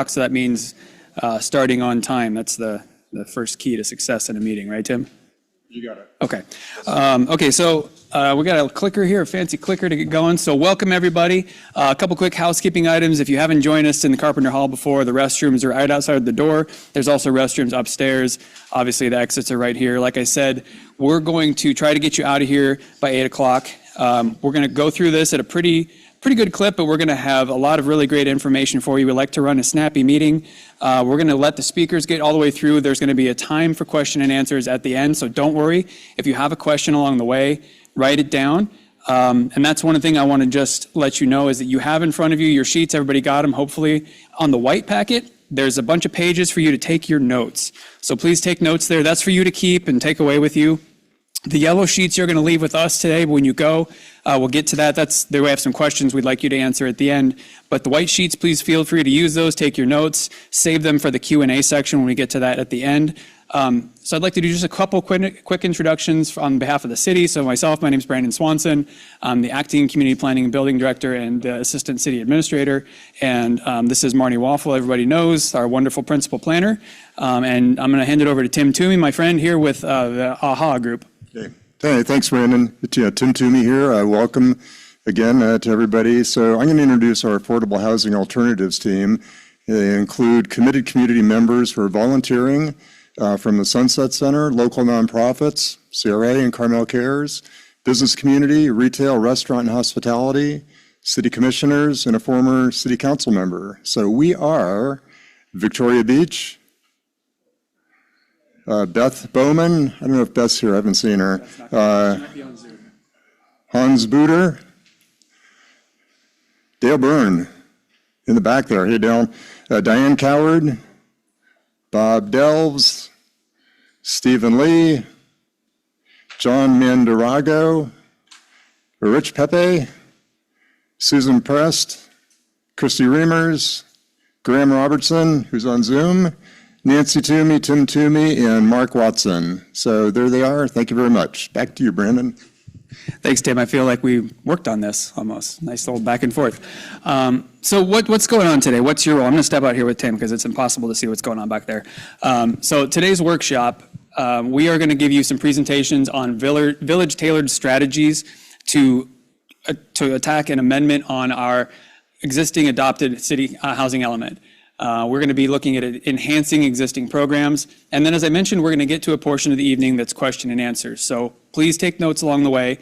So that means starting on time. That's the first key to success in a meeting, right, Tim? You got it. Okay. Okay, so we got a clicker here, a fancy clicker to get going. So welcome, everybody. A couple quick housekeeping items. If you haven't joined us in the Carpenter Hall before, the restrooms are right outside the door. There's also restrooms upstairs. Obviously, the exits are right here. Like I said, we're going to try to get you out of here by 8 o'clock. We're going to go through this at a pretty good clip, but we're going to have a lot of really great information for you. We like to run a snappy meeting. We're going to let the speakers get all the way through. There's going to be a time for question and answers at the end, so don't worry. If you have a question along the way, write it down. And that's one thing I want to just let you know is that you have in front of you your sheets. Everybody got them, hopefully. On the white packet, there's a bunch of pages for you to take your notes. So please take notes there. That's for you to keep and take away with you. The yellow sheets you're going to leave with us today when you go. We'll get to that. There we have some questions we'd like you to answer at the end. But the white sheets, please feel free to use those. Take your notes. Save them for the Q&A section when we get to that at the end. So I'd like to do just a couple quick introductions on behalf of the city. So myself, my name is Brandon Swanson. I'm the Acting Community Planning and Building Director and the Assistant City Administrator. And this is Marnie Waffle, everybody knows, our wonderful Principal Planner. And I'm going to hand it over to Tim Toomey, my friend here with the AHA group. Hey, thanks, Brandon. Tim Toomey here. Welcome again to everybody. So I'm going to introduce our Affordable Housing Alternatives team. They include committed community members who are volunteering from the Sunset Center, local nonprofits, CRA and Carmel Cares, business community, retail, restaurant, and hospitality, city commissioners, and a former city council member. So we are Victoria Beach, Beth Bowman, I don't know if Beth's here, I haven't seen her. Hans Buder, Dale Byrne in the back there. Hey, Dale. Diane Coward, Bob Delves, Stephen Lee, John Mandarago, Rich Pepe, Susan Prest, Christy Reimers, Graham Robertson, who's on Zoom, Nancy Toomey, Tim Toomey, and Mark Watson. So there they are. Thank you very much. Back to you, Brandon. Thanks, Tim. I feel like we worked on this almost. Nice little back and forth. So what's going on today? What's your role? I'm going to step out here with Tim because it's impossible to see what's going on back there. So today's workshop, we are going to give you some presentations on village-tailored strategies to attack an amendment on our existing adopted city housing element. We're going to be looking at enhancing existing programs. And then, as I mentioned, we're going to get to a portion of the evening that's question and answers. So please take notes along the way.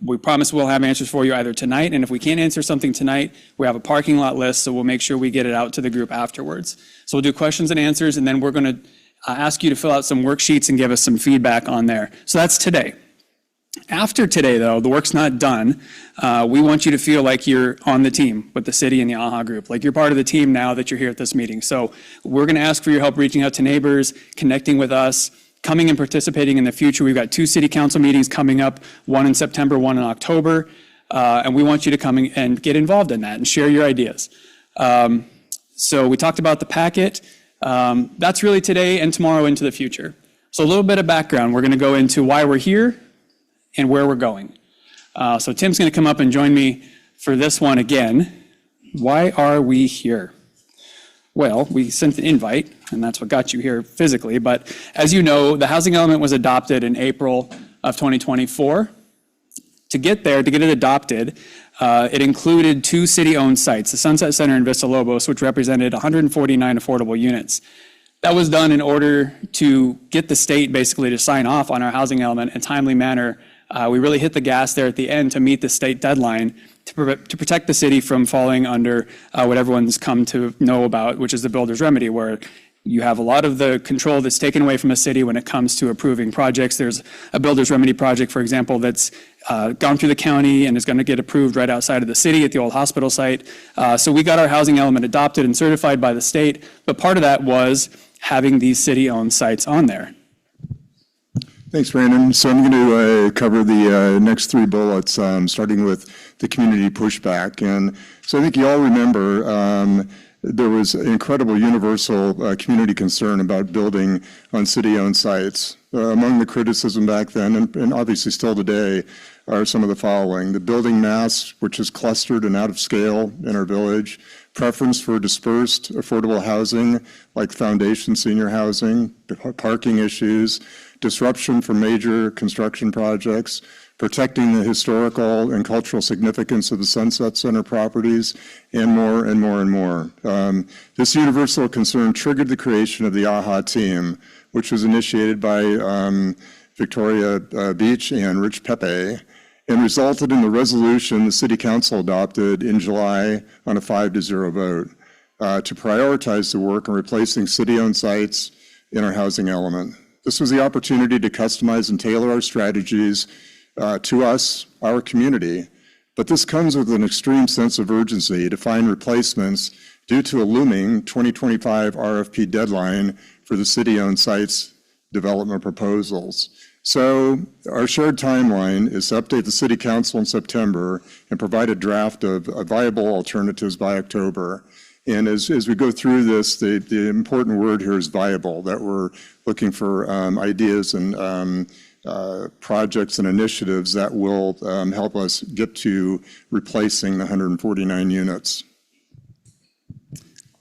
We promise we'll have answers for you either tonight, and if we can't answer something tonight, we have a parking lot list, so we'll make sure we get it out to the group afterwards. So we'll do questions and answers, and then we're going to ask you to fill out some worksheets and give us some feedback on there. So that's today. After today, though, the work's not done. We want you to feel like you're on the team with the city and the AHA group, like you're part of the team now that you're here at this meeting. So we're going to ask for your help reaching out to neighbors, connecting with us, coming and participating in the future. We've got 2 city council meetings coming up, one in September, one in October, and we want you to come and get involved in that and share your ideas. So we talked about the packet. That's really today and tomorrow into the future. So a little bit of background. We're going to go into why we're here and where we're going. So Tim's going to come up and join me for this one again. Why are we here? Well, we sent an invite, and that's what got you here physically. But as you know, the housing element was adopted in April of 2024. To get it adopted, it included 2 city-owned sites, the Sunset Center and Vista Lobos, which represented 149 affordable units. That was done in order to get the state basically to sign off on our housing element in a timely manner. We really hit the gas there at the end to meet the state deadline to protect the city from falling under what everyone's come to know about, which is the builder's remedy, where you have a lot of the control that's taken away from a city when it comes to approving projects. There's a builder's remedy project, for example, that's gone through the county and is going to get approved right outside of the city at the old hospital site. So we got our housing element adopted and certified by the state, but part of that was having these city-owned sites on there. Thanks, Brandon. So I'm going to cover the next 3 bullets, starting with the community pushback. And so I think you all remember there was incredible universal community concern about building on city-owned sites. Among the criticism back then, and obviously still today, are some of the following. The building mass, which is clustered and out of scale in our village, preference for dispersed affordable housing like foundation senior housing, parking issues, disruption from major construction projects, protecting the historical and cultural significance of the Sunset Center properties, and more and more and more. This universal concern triggered the creation of the AHA team, which was initiated by Victoria Beach and Rich Pepe, and resulted in the resolution the City Council adopted in July on a 5-0 vote to prioritize the work on replacing city-owned sites in our housing element. This was the opportunity to customize and tailor our strategies to us, our community, but this comes with an extreme sense of urgency to find replacements due to a looming 2025 RFP deadline for the city-owned sites development proposals. So our shared timeline is to update the City Council in September and provide a draft of viable alternatives by October. And as we go through this, the important word here is viable, that we're looking for ideas and projects and initiatives that will help us get to replacing the 149 units.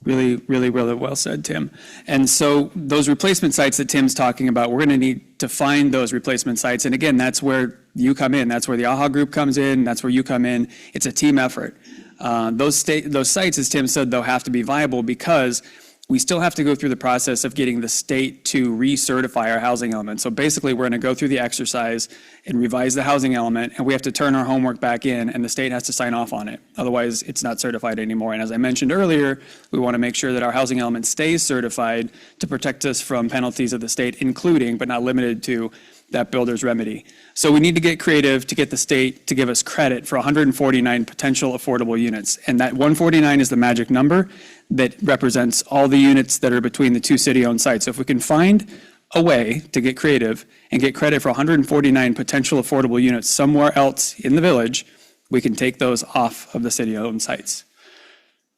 Really, really, really well said, Tim. And so those replacement sites that Tim's talking about, we're going to need to find those replacement sites. And again, that's where you come in. That's where the AHA group comes in. That's where you come in. It's a team effort. Those sites, as Tim said, though, have to be viable because we still have to go through the process of getting the state to recertify our housing element. So basically, we're going to go through the exercise and revise the housing element, and we have to turn our homework back in, and the state has to sign off on it. Otherwise, it's not certified anymore. And as I mentioned earlier, we want to make sure that our housing element stays certified to protect us from penalties of the state, including, but not limited to, that builder's remedy. So we need to get creative to get the state to give us credit for 149 potential affordable units. And that 149 is the magic number that represents all the units that are between the two city-owned sites. So if we can find a way to get creative and get credit for 149 potential affordable units somewhere else in the village, we can take those off of the city-owned sites.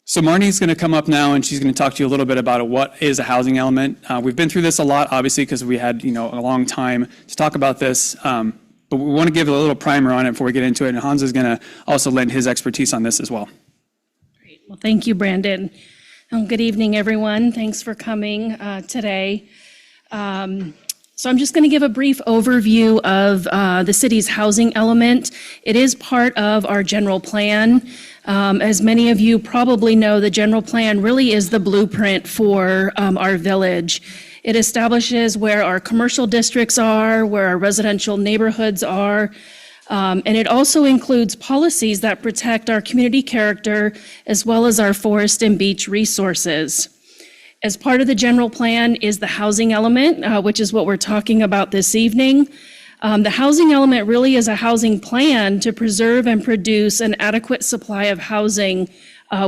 So Marnie's going to come up now, and she's going to talk to you a little bit about what is a housing element. We've been through this a lot, obviously, because we had a long time to talk about this. But we want to give a little primer on it before we get into it. And Hans is going to also lend his expertise on this as well. Great. Well, thank you, Brandon. Good evening, everyone. Thanks for coming today. So I'm just going to give a brief overview of the city's housing element. It is part of our general plan. As many of you probably know, the general plan really is the blueprint for our village. It establishes where our commercial districts are, where our residential neighborhoods are, and it also includes policies that protect our community character as well as our forest and beach resources. As part of the general plan is the housing element, which is what we're talking about this evening. The housing element really is a housing plan to preserve and produce an adequate supply of housing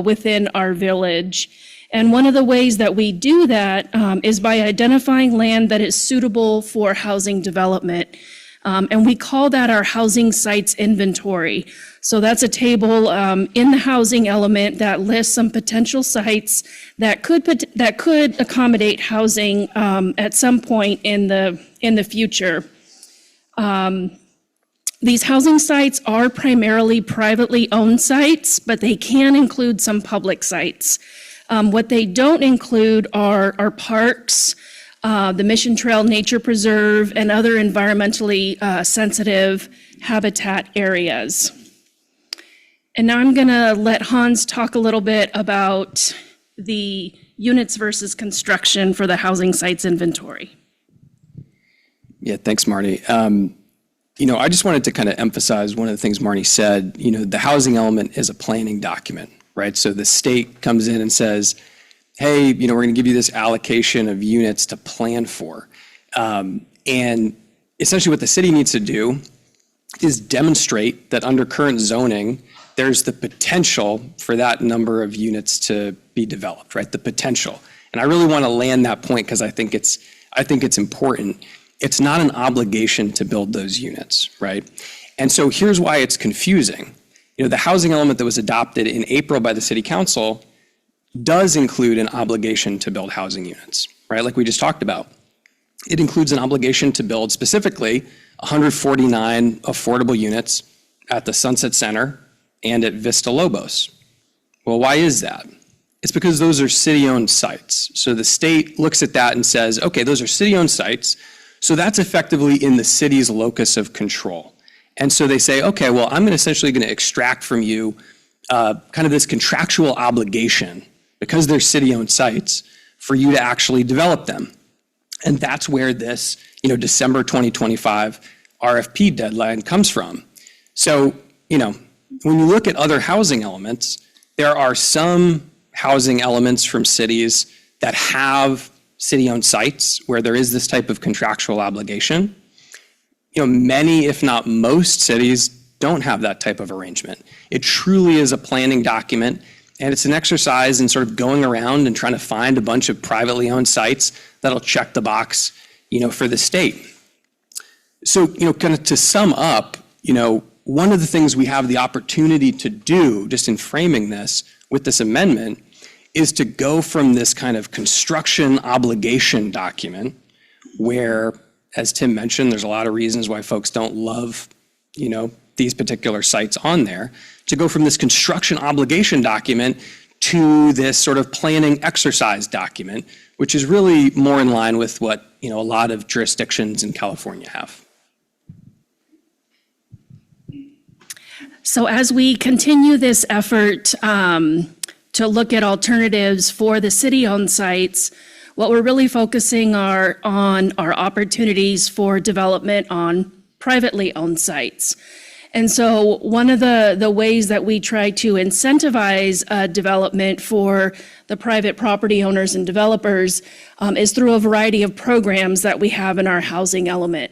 within our village. And one of the ways that we do that is by identifying land that is suitable for housing development. And we call that our housing sites inventory. So that's a table in the housing element that lists some potential sites that could accommodate housing at some point in the future. These housing sites are primarily privately owned sites, but they can include some public sites. What they don't include are parks, the Mission Trail Nature Preserve, and other environmentally sensitive habitat areas. And now I'm going to let Hans talk a little bit about the units versus construction for the housing sites inventory. Yeah, thanks, Marnie. I just wanted to kind of emphasize one of the things Marnie said. The housing element is a planning document, right? So the state comes in and says, hey, we're going to give you this allocation of units to plan for. And essentially what the city needs to do is demonstrate that under current zoning, there's the potential for that number of units to be developed, right? The potential. And I really want to land that point because I think it's important. It's not an obligation to build those units, right? And so here's why it's confusing. The housing element that was adopted in April by the City Council does include an obligation to build housing units, right? Like we just talked about. It includes an obligation to build specifically 149 affordable units at the Sunset Center and at Vista Lobos. Well, why is that? It's because those are city-owned sites. So the state looks at that and says, okay, those are city-owned sites, so that's effectively in the city's locus of control. And so they say, okay, well, I'm essentially going to extract from you kind of this contractual obligation, because they're city-owned sites, for you to actually develop them. And that's where this, December 2025 RFP deadline comes from. So, when you look at other housing elements, there are some housing elements from cities that have city-owned sites where there is this type of contractual obligation. Many, if not most cities, don't have that type of arrangement. It truly is a planning document, and it's an exercise in sort of going around and trying to find a bunch of privately owned sites that'll check the box, for the state. So, kind of to sum up, one of the things we have the opportunity to do, just in framing this with this amendment, is to go from this kind of construction obligation document where, as Tim mentioned, there's a lot of reasons why folks don't love, these particular sites on there, to go from this construction obligation document to this sort of planning exercise document, which is really more in line with what, a lot of jurisdictions in California have. So as we continue this effort to look at alternatives for the city-owned sites, what we're really focusing on are opportunities for development on privately owned sites. And so one of the ways that we try to incentivize development for the private property owners and developers is through a variety of programs that we have in our housing element.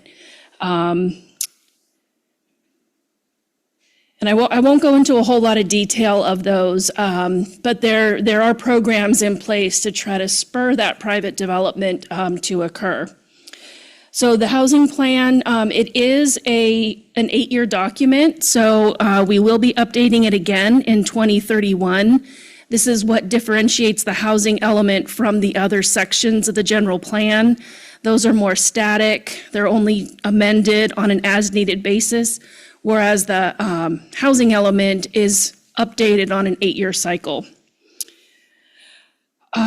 And I won't go into a whole lot of detail of those, but there are programs in place to try to spur that private development to occur. So the housing plan, it is an 8-year document, so we will be updating it again in 2031. This is what differentiates the housing element from the other sections of the general plan. Those are more static, they're only amended on an as-needed basis, whereas the housing element is updated on an 8-year cycle.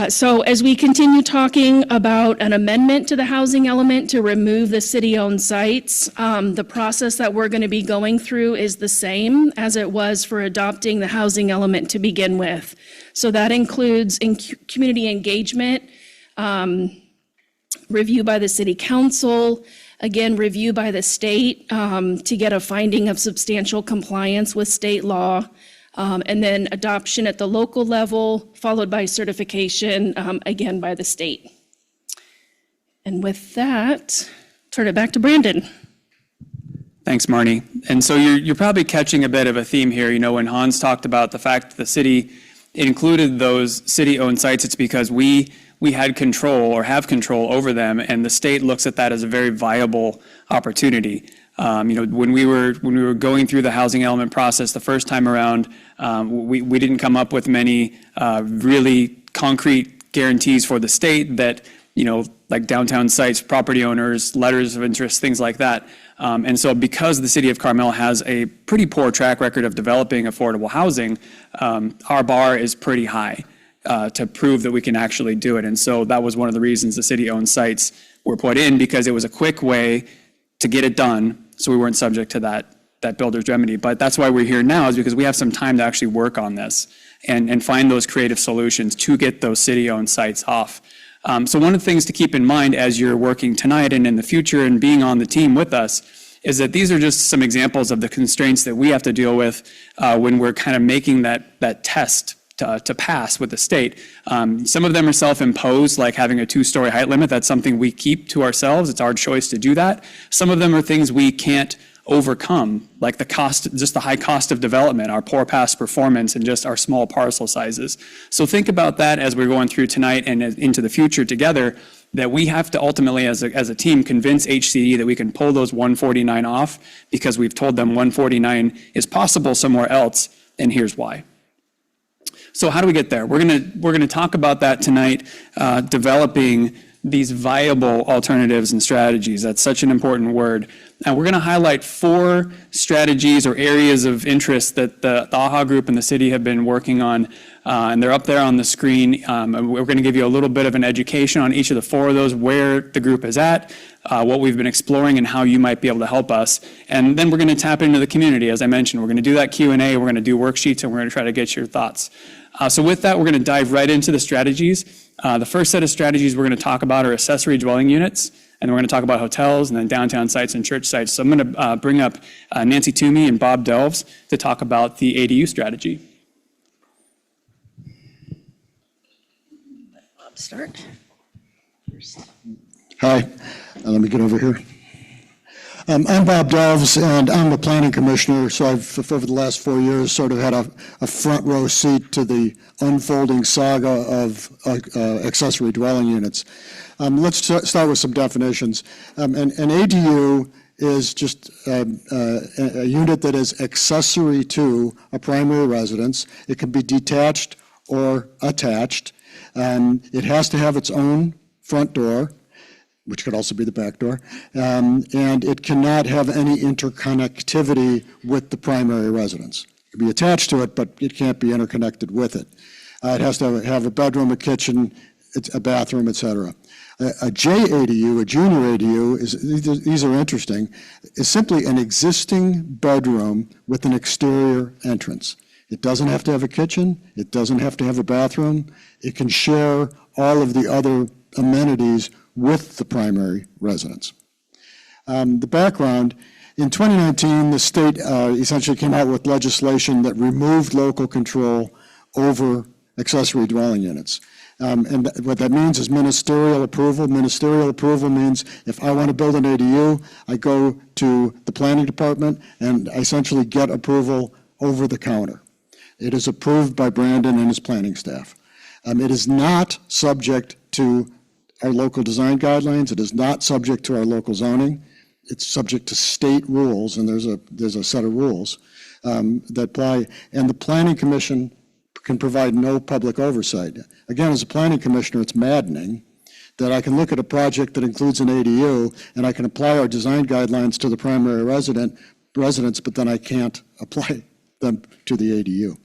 So as we continue talking about an amendment to the housing element to remove the city-owned sites, the process that we're going to be going through is the same as it was for adopting the housing element to begin with. So that includes community engagement, review by the city council, again, review by the state to get a finding of substantial compliance with state law, and then adoption at the local level, followed by certification, again, by the state. And with that, turn it back to Brandon. Thanks, Marnie. And so you're probably catching a bit of a theme here. When Hans talked about the fact that the city included those city-owned sites, it's because we had control or have control over them, and the state looks at that as a very viable opportunity. When we were going through the housing element process the first time around, we didn't come up with many really concrete guarantees for the state that, like downtown sites, property owners, letters of interest, things like that. And so because the city of Carmel has a pretty poor track record of developing affordable housing, our bar is pretty high to prove that we can actually do it. And so that was one of the reasons the city-owned sites were put in, because it was a quick way to get it done, so we weren't subject to that builder's remedy. But that's why we're here now, is because we have some time to actually work on this and find those creative solutions to get those city-owned sites off. So one of the things to keep in mind as you're working tonight and in the future and being on the team with us is that these are just some examples of the constraints that we have to deal with when we're kind of making that test to pass with the state. Some of them are self-imposed, like having a 2-story height limit. That's something we keep to ourselves. It's our choice to do that. Some of them are things we can't overcome, like the cost, just the high cost of development, our poor past performance, and just our small parcel sizes. So think about that as we're going through tonight and into the future together, that we have to ultimately, as a team, convince HCD that we can pull those 149 off, because we've told them 149 is possible somewhere else, and here's why. So how do we get there? We're gonna talk about that tonight, developing these viable alternatives and strategies. That's such an important word. And we're going to highlight 4 strategies or areas of interest that the AHA group and the city have been working on, and they're up there on the screen. And we're going to give you a little bit of an education on each of the 4 of those, where the group is at, what we've been exploring, and how you might be able to help us. And then we're going to tap into the community. As I mentioned, we're going to do that Q&A, we're going to do worksheets, and we're going to try to get your thoughts. So with that, we're going to dive right into the strategies. The first set of strategies we're going to talk about are accessory dwelling units, and we're going to talk about hotels and then downtown sites and church sites. So I'm going to bring up Nancy Toomey and Bob Delves to talk about the ADU strategy. Bob, start. Hi, let me get over here. I'm Bob Delves, and I'm the planning commissioner, so I've, over the last 4 years, sort of had a front row seat to the unfolding saga of accessory dwelling units. Let's start with some definitions. An ADU is just a unit that is accessory to a primary residence. It can be detached or attached. It has to have its own front door, which could also be the back door, and it cannot have any interconnectivity with the primary residence. It can be attached to it, but it can't be interconnected with it. It has to have a bedroom, a kitchen, a bathroom, et cetera. A JADU, a junior ADU, these are interesting, is simply an existing bedroom with an exterior entrance. It doesn't have to have a kitchen. It doesn't have to have a bathroom. It can share all of the other amenities with the primary residence. The background, in 2019, the state essentially came out with legislation that removed local control over accessory dwelling units. And what that means is ministerial approval. Ministerial approval means if I want to build an ADU, I go to the planning department and I essentially get approval over the counter. It is approved by Brandon and his planning staff. It is not subject to our local design guidelines. It is not subject to our local zoning. It's subject to state rules, and there's a set of rules that apply. And the Planning Commission can provide no public oversight. Again, as a planning commissioner, it's maddening that I can look at a project that includes an ADU and I can apply our design guidelines to the primary residence, but then I can't apply them to the ADU.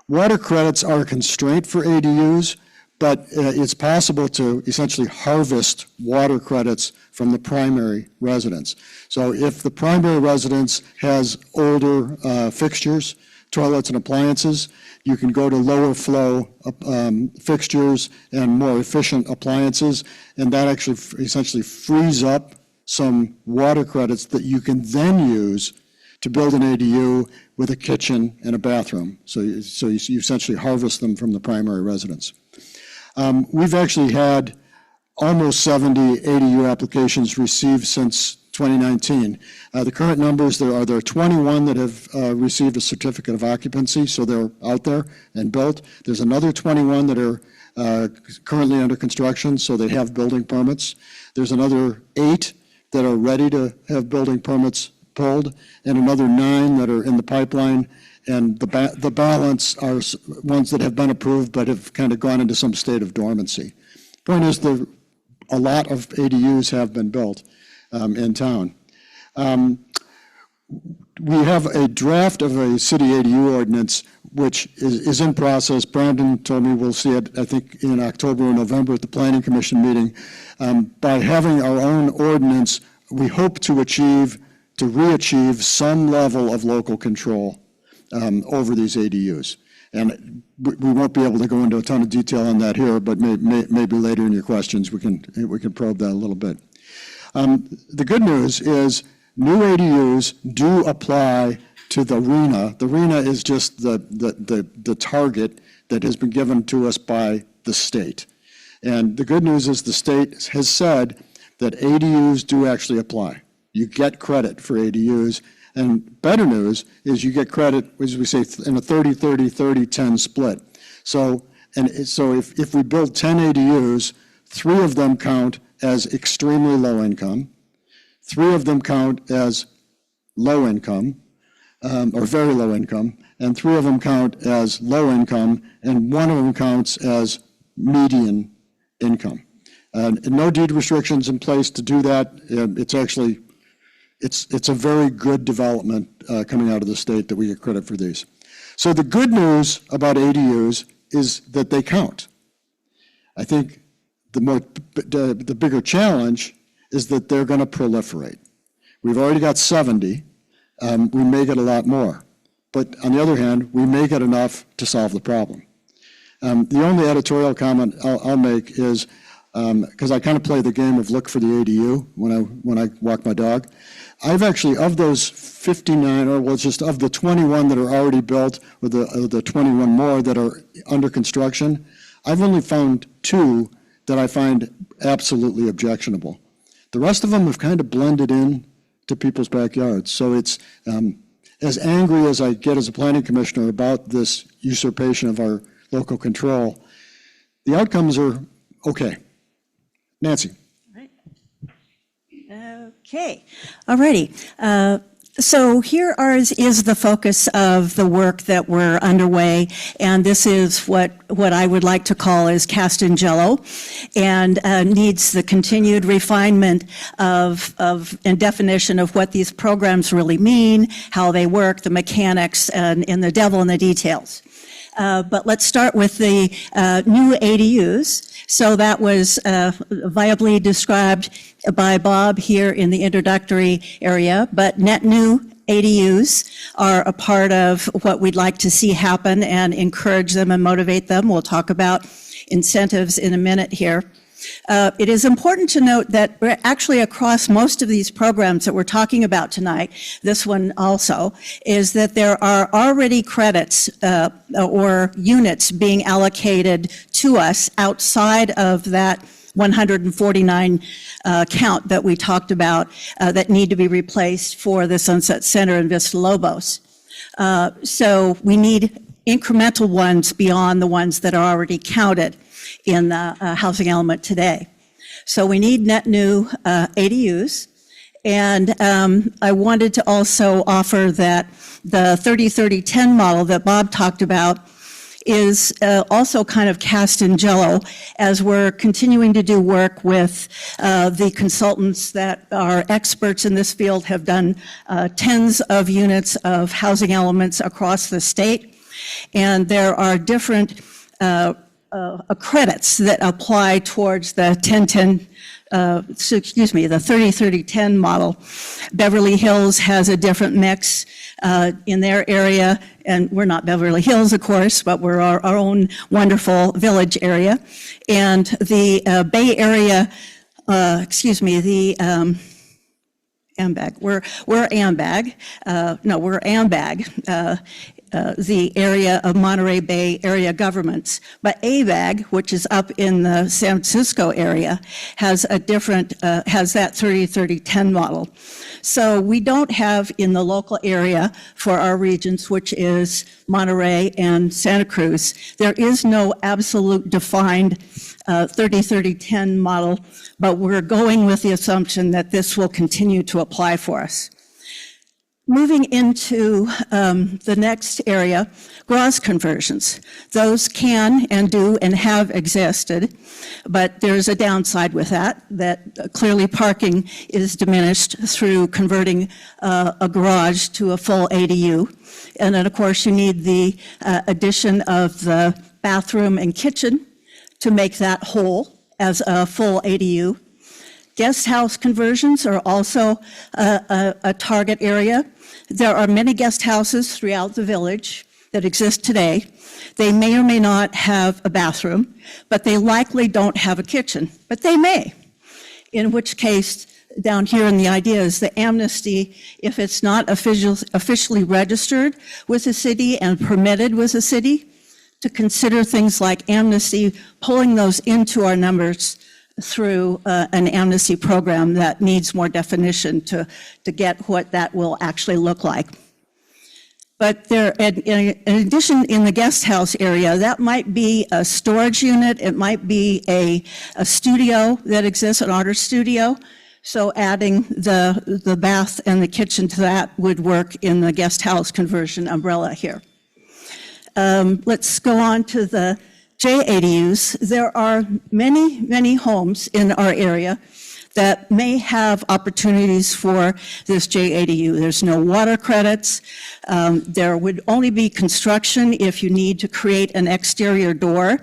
Water credits are a constraint for ADUs, but it's possible to essentially harvest water credits from the primary residence. So if the primary residence has older fixtures, toilets and appliances, you can go to lower flow fixtures and more efficient appliances, and that actually essentially frees up some water credits that you can then use to build an ADU with a kitchen and a bathroom. So you essentially harvest them from the primary residence. We've actually had almost 70 ADU applications received since 2019. The current numbers, there are 21 that have received a certificate of occupancy, so they're out there and built. There's another 21 that are currently under construction, so they have building permits. There's another 8 that are ready to have building permits pulled, and another 9 that are in the pipeline. And the balance are ones that have been approved but have kind of gone into some state of dormancy. Point is, a lot of ADUs have been built in town. We have a draft of a city ADU ordinance which is in process. Brandon told me we'll see it, I think, in October or November at the Planning Commission meeting. By having our own ordinance, we hope to re-achieve some level of local control over these ADUs. And we won't be able to go into a ton of detail on that here, but maybe later in your questions we can probe that a little bit. The good news is new ADUs do apply to the RHNA. The RHNA is just the target that has been given to us by the state. And the good news is the state has said that ADUs do actually apply. You get credit for ADUs. And better news is you get credit, as we say, in a 30-30-30-10 split. So if we build 10 ADUs, 3 of them count as extremely low income, 3 of them count as low income, or very low income, and 3 of them count as low income, and 1 of them counts as median income. And no deed restrictions in place to do that. It's actually, it's a very good development coming out of the state that we get credit for these. So the good news about ADUs is that they count. I think the bigger challenge is that they're going to proliferate. We've already got 70. We may get a lot more. But on the other hand, we may get enough to solve the problem. The only editorial comment I'll make is, because I kind of play the game of look for the ADU when I walk my dog. I've actually, of those 59, or well, just of the 21 that are already built, or the 21 more that are under construction, I've only found 2 that I find absolutely objectionable. The rest of them have kind of blended in to people's backyards. So it's, as angry as I get as a planning commissioner about this usurpation of our local control, the outcomes are okay. Nancy. Okay, all righty. So here is the focus of the work that we're underway, and this is what I would like to call is cast in jello, and needs the continued refinement of and definition of what these programs really mean, how they work, the mechanics, and the devil in the details. But let's start with the new ADUs. So that was viably described by Bob here in the introductory area, but net new ADUs are a part of what we'd like to see happen and encourage them and motivate them. We'll talk about incentives in a minute here. It is important to note that we're actually across most of these programs that we're talking about tonight, this one also, is that there are already credits or units being allocated to us outside of that 149 count that we talked about that need to be replaced for the Sunset Center and Vista Lobos. So we need incremental ones beyond the ones that are already counted in the housing element today. So we need net new ADUs. And I wanted to also offer that the 30-30-10 model that Bob talked about is also kind of cast in jello as we're continuing to do work with the consultants that are experts in this field, have done tens of units of housing elements across the state. And there are different credits that apply towards the 10-10, the 30-30-10 model. Beverly Hills has a different mix in their area, and we're not Beverly Hills, of course, but we're our own wonderful village area. And the Bay Area, AMBAG. We're AMBAG. We're AMBAG. The area of Monterey Bay area governments. But AVAG, which is up in the San Francisco area, has a different, has that 30-30-10 model. So we don't have in the local area for our regions, which is Monterey and Santa Cruz, there is no absolute defined 30-30-10 model, but we're going with the assumption that this will continue to apply for us. Moving into the next area, garage conversions. Those can and do and have existed, but there's a downside with that clearly parking is diminished through converting a garage to a full ADU. And then, of course, you need the addition of the bathroom and kitchen to make that whole as a full ADU. Guest house conversions are also a target area. There are many guest houses throughout the village that exist today. They may or may not have a bathroom, but they likely don't have a kitchen, but they may. In which case, down here in the idea is the amnesty, if it's not officially registered with the city and permitted with the city, to consider things like amnesty, pulling those into our numbers through an amnesty program that needs more definition to get what that will actually look like. But there, in addition, in the guest house area, that might be a storage unit, it might be a studio that exists, an artist studio. So adding the bath and the kitchen to that would work in the guest house conversion umbrella here. Let's go on to the JADUs, there are many, many homes in our area that may have opportunities for this JADU. There's no water credits. There would only be construction if you need to create an exterior door,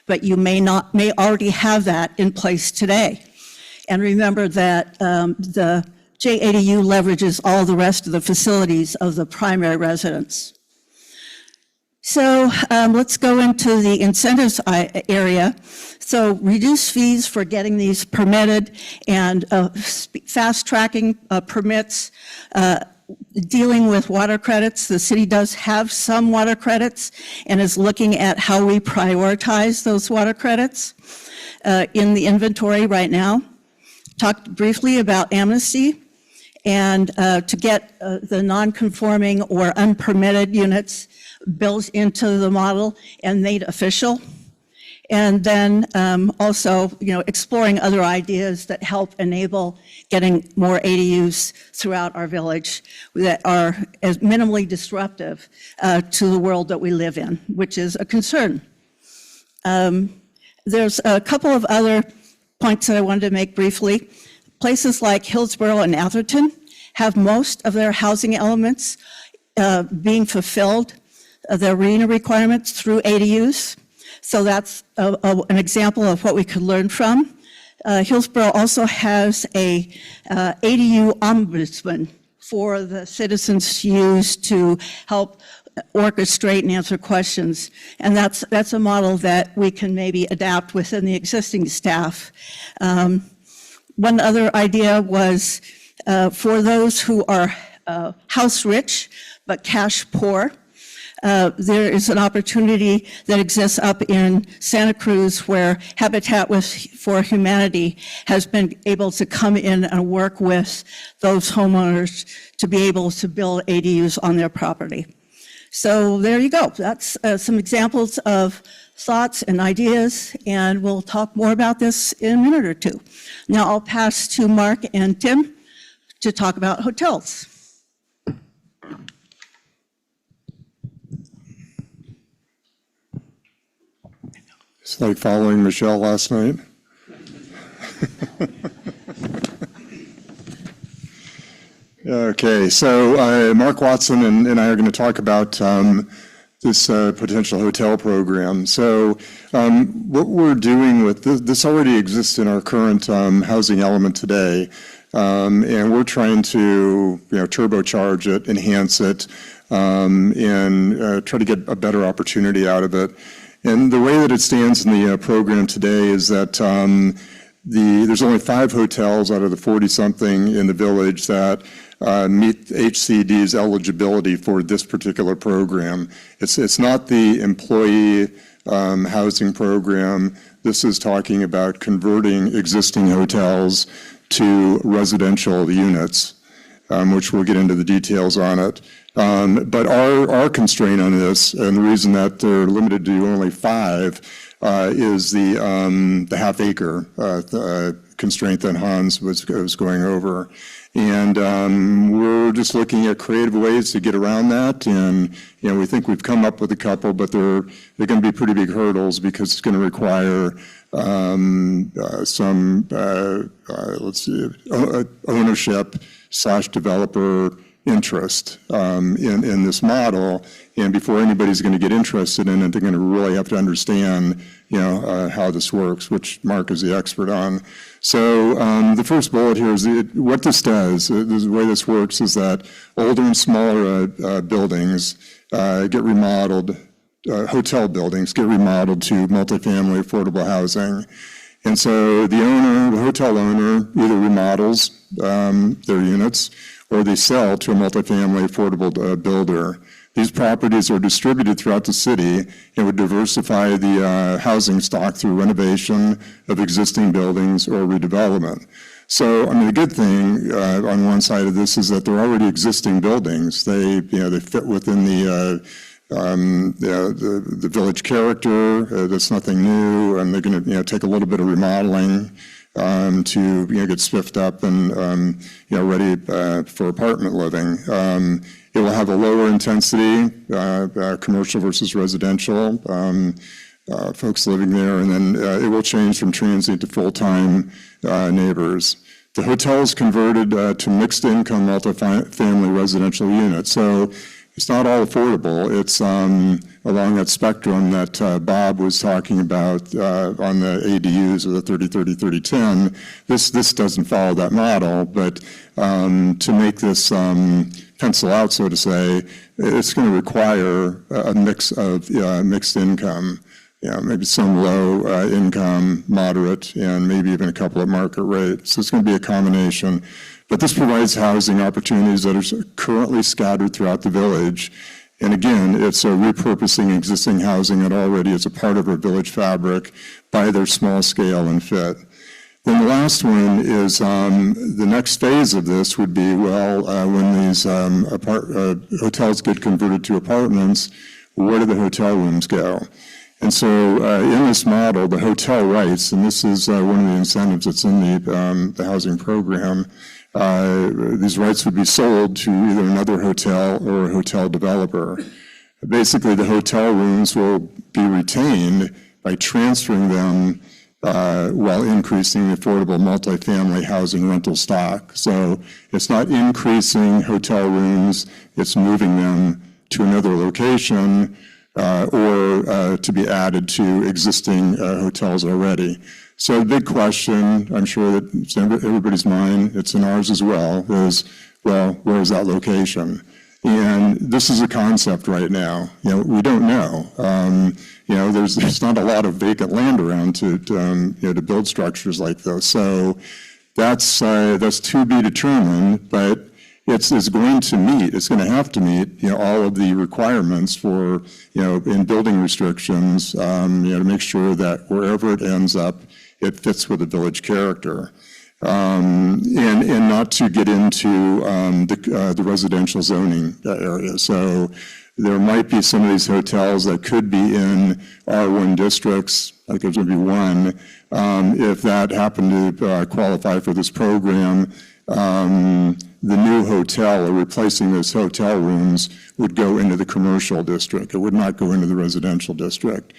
but you may already have that in place today. And remember that the JADU leverages all the rest of the facilities of the primary residence. So let's go into the incentives area. So reduce fees for getting these permitted and fast tracking permits, dealing with water credits. The city does have some water credits and is looking at how we prioritize those water credits in the inventory right now. Talked briefly about amnesty and to get the non-conforming or unpermitted units built into the model and made official. And then also, exploring other ideas that help enable getting more ADUs throughout our village that are as minimally disruptive to the world that we live in, which is a concern. There's a couple of other points that I wanted to make briefly. Places like Hillsborough and Atherton have most of their housing elements being fulfilled, their arena requirements through ADUs. So that's an example of what we could learn from. Hillsborough also has a ADU ombudsman for the citizens to use to help orchestrate and answer questions. And that's a model that we can maybe adapt within the existing staff. One other idea was for those who are house rich but cash poor, there is an opportunity that exists up in Santa Cruz where Habitat for Humanity has been able to come in and work with those homeowners to be able to build ADUs on their property. So there you go. That's some examples of thoughts and ideas, and we'll talk more about this in a minute or two. Now I'll pass to Mark and Tim to talk about hotels. It's like following Michelle last night. Okay, so Mark Watson and I are going to talk about this potential hotel program. So what we're doing with this already exists in our current housing element today, and we're trying to turbocharge it, enhance it, and try to get a better opportunity out of it. And the way that it stands in the program today is that there's only 5 hotels out of the 40-something in the village that meet HCD's eligibility for this particular program. It's not the employee housing program. This is talking about converting existing hotels to residential units, which we'll get into the details on it. But our constraint on this, and the reason that they're limited to only 5, is the half-acre constraint that Hans was going over. And we're just looking at creative ways to get around that. And we think we've come up with a couple, but they're going to be pretty big hurdles because it's going to require some ownership/developer interest in this model. And before anybody's going to get interested in it, they're going to really have to understand how this works, which Mark is the expert on. So the first bullet here is what this does. The way this works is that older and smaller buildings get remodeled, hotel buildings get remodeled to multifamily affordable housing. And so the hotel owner either remodels their units or they sell to a multifamily affordable builder. These properties are distributed throughout the city and would diversify the housing stock through renovation of existing buildings or redevelopment. So, the good thing on one side of this is that they're already existing buildings. They fit within the village character. That's nothing new, and they're going to take a little bit of remodeling to get spiffed up and ready for apartment living. It will have a lower intensity, commercial versus residential. folks living there, and then it will change from transient to full-time neighbors. The hotel is converted to mixed-income multifamily residential units, so it's not all affordable. It's along that spectrum that Bob was talking about on the ADUs or the 30-30-30-10. This doesn't follow that model, but to make this pencil out, so to say, it's going to require a mix of mixed income. Maybe some low income, moderate, and maybe even a couple at market rate. So it's going to be a combination. But this provides housing opportunities that are currently scattered throughout the village. And again, it's repurposing existing housing that already is a part of our village fabric by their small scale and fit. Then the last one is the next phase of this would be, well, when these hotels get converted to apartments, where do the hotel rooms go? And so in this model, the hotel rights, and this is one of the incentives that's in the housing program, these rights would be sold to either another hotel or a hotel developer. Basically, the hotel rooms will be retained by transferring them while increasing the affordable multifamily housing rental stock. So it's not increasing hotel rooms, it's moving them to another location or to be added to existing hotels already. So the big question, I'm sure that it's in everybody's mind, it's in ours as well, is, well, where is that location? And this is a concept right now. We don't know. There's not a lot of vacant land around to build structures like this. So that's to be determined, but it's going to have to meet, all of the requirements for, in building restrictions, to make sure that wherever it ends up, it fits with the village character. And not to get into the residential zoning area. So there might be some of these hotels that could be in R1 districts, like there's going to be one. If that happened to qualify for this program, the new hotel or replacing those hotel rooms would go into the commercial district. It would not go into the residential district.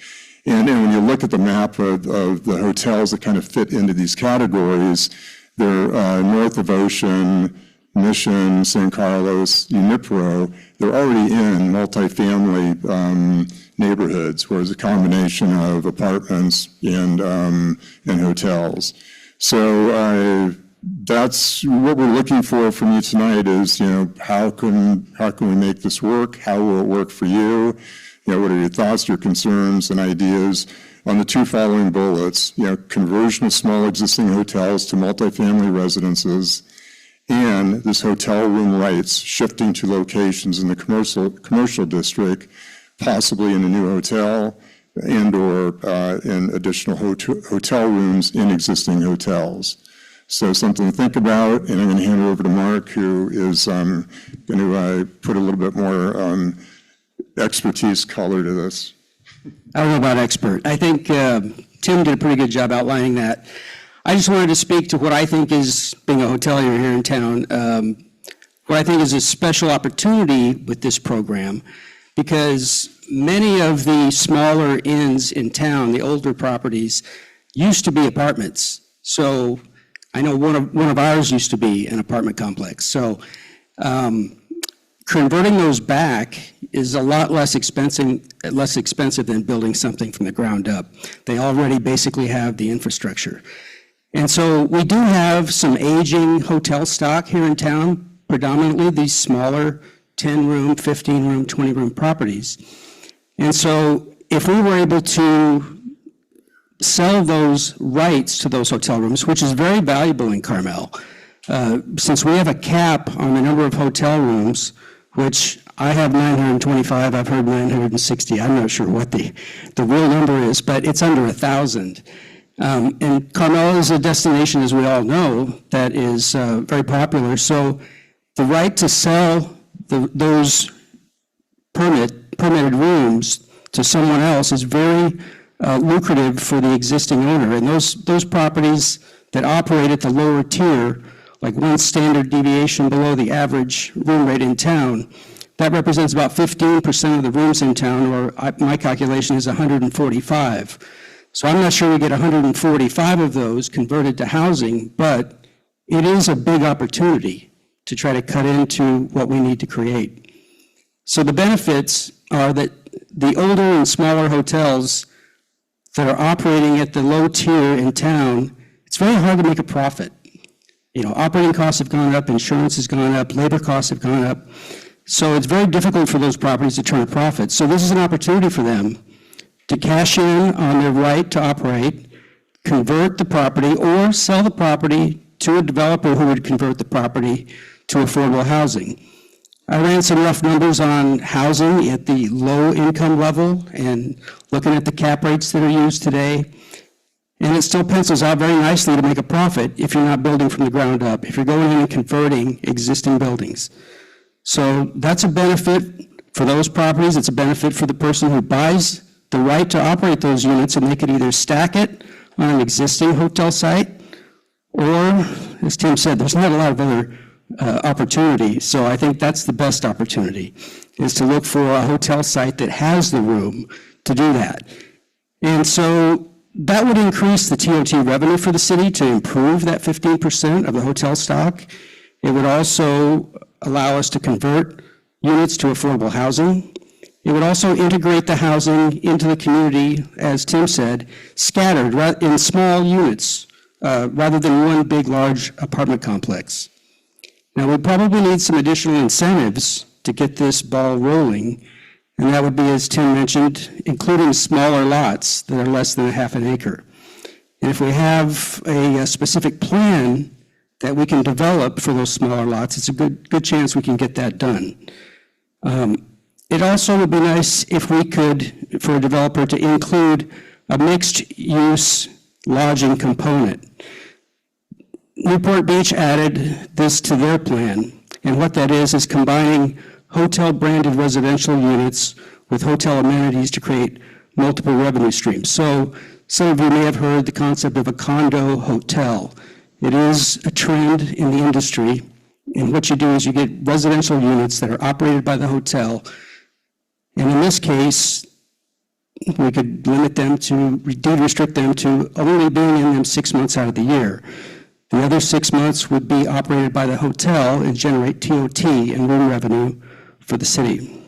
And when you look at the map of the hotels that kind of fit into these categories, they're north of Ocean, Mission, San Carlos, Junipero. They're already in multifamily neighborhoods, where it's a combination of apartments and hotels. So that's what we're looking for from you tonight is, how can we make this work? How will it work for you? What are your thoughts, your concerns, and ideas on the two following bullets? Conversion of small existing hotels to multifamily residences, and this hotel room rights shifting to locations in the commercial district, possibly in a new hotel and or in additional hotel rooms in existing hotels. So something to think about, and I'm going to hand it over to Mark, who is going to put a little bit more expertise color to this. I don't know about expert. I think Tim did a pretty good job outlining that. I just wanted to speak to what I think is, being a hotelier here in town, what I think is a special opportunity with this program, because many of the smaller inns in town, the older properties, used to be apartments. So I know one of ours used to be an apartment complex. So converting those back is a lot less expensive than building something from the ground up. They already basically have the infrastructure. And so we do have some aging hotel stock here in town, predominantly these smaller 10-room, 15-room, 20-room properties. And so if we were able to sell those rights to those hotel rooms, which is very valuable in Carmel, since we have a cap on the number of hotel rooms, which I have 925, I've heard 960. I'm not sure what the real number is, but it's under 1,000. And Carmel is a destination, as we all know, that is very popular. So the right to sell those permitted rooms to someone else is very lucrative for the existing owner. And those properties that operate at the lower tier, like one standard deviation below the average room rate in town, That represents about 15% of the rooms in town, or my calculation is 145. So I'm not sure we get 145 of those converted to housing, but it is a big opportunity to try to cut into what we need to create. So the benefits are that the older and smaller hotels that are operating at the low tier in town, it's very hard to make a profit. You know, operating costs have gone up, insurance has gone up, labor costs have gone up. So it's very difficult for those properties to turn a profit. So this is an opportunity for them to cash in on their right to operate, convert the property, or sell the property to a developer who would convert the property to affordable housing. I ran some rough numbers on housing at the low income level and looking at the cap rates that are used today. And it still pencils out very nicely to make a profit if you're not building from the ground up, if you're going in and converting existing buildings. So that's a benefit for those properties. It's a benefit for the person who buys the right to operate those units, and they could either stack it on an existing hotel site, or, as Tim said, there's not a lot of other opportunity. So I think that's the best opportunity, is to look for a hotel site that has the room to do that. And so that would increase the TOT revenue for the city to improve that 15% of the hotel stock. It would also allow us to convert units to affordable housing. It would also integrate the housing into the community, as Tim said, scattered in small units, rather than one big, large apartment complex. Now, we probably need some additional incentives to get this ball rolling, and that would be, as Tim mentioned, including smaller lots that are less than a half an acre. And if we have a specific plan that we can develop for those smaller lots, it's a good chance we can get that done. It also would be nice if we could, for a developer, to include a mixed-use lodging component. Newport Beach added this to their plan, and what that is combining hotel-branded residential units with hotel amenities to create multiple revenue streams. So some of you may have heard the concept of a condo hotel. It is a trend in the industry, and what you do is you get residential units that are operated by the hotel, and in this case, we could limit them to, restrict them to only being in them 6 months out of the year. The other 6 months would be operated by the hotel and generate TOT and room revenue for the city.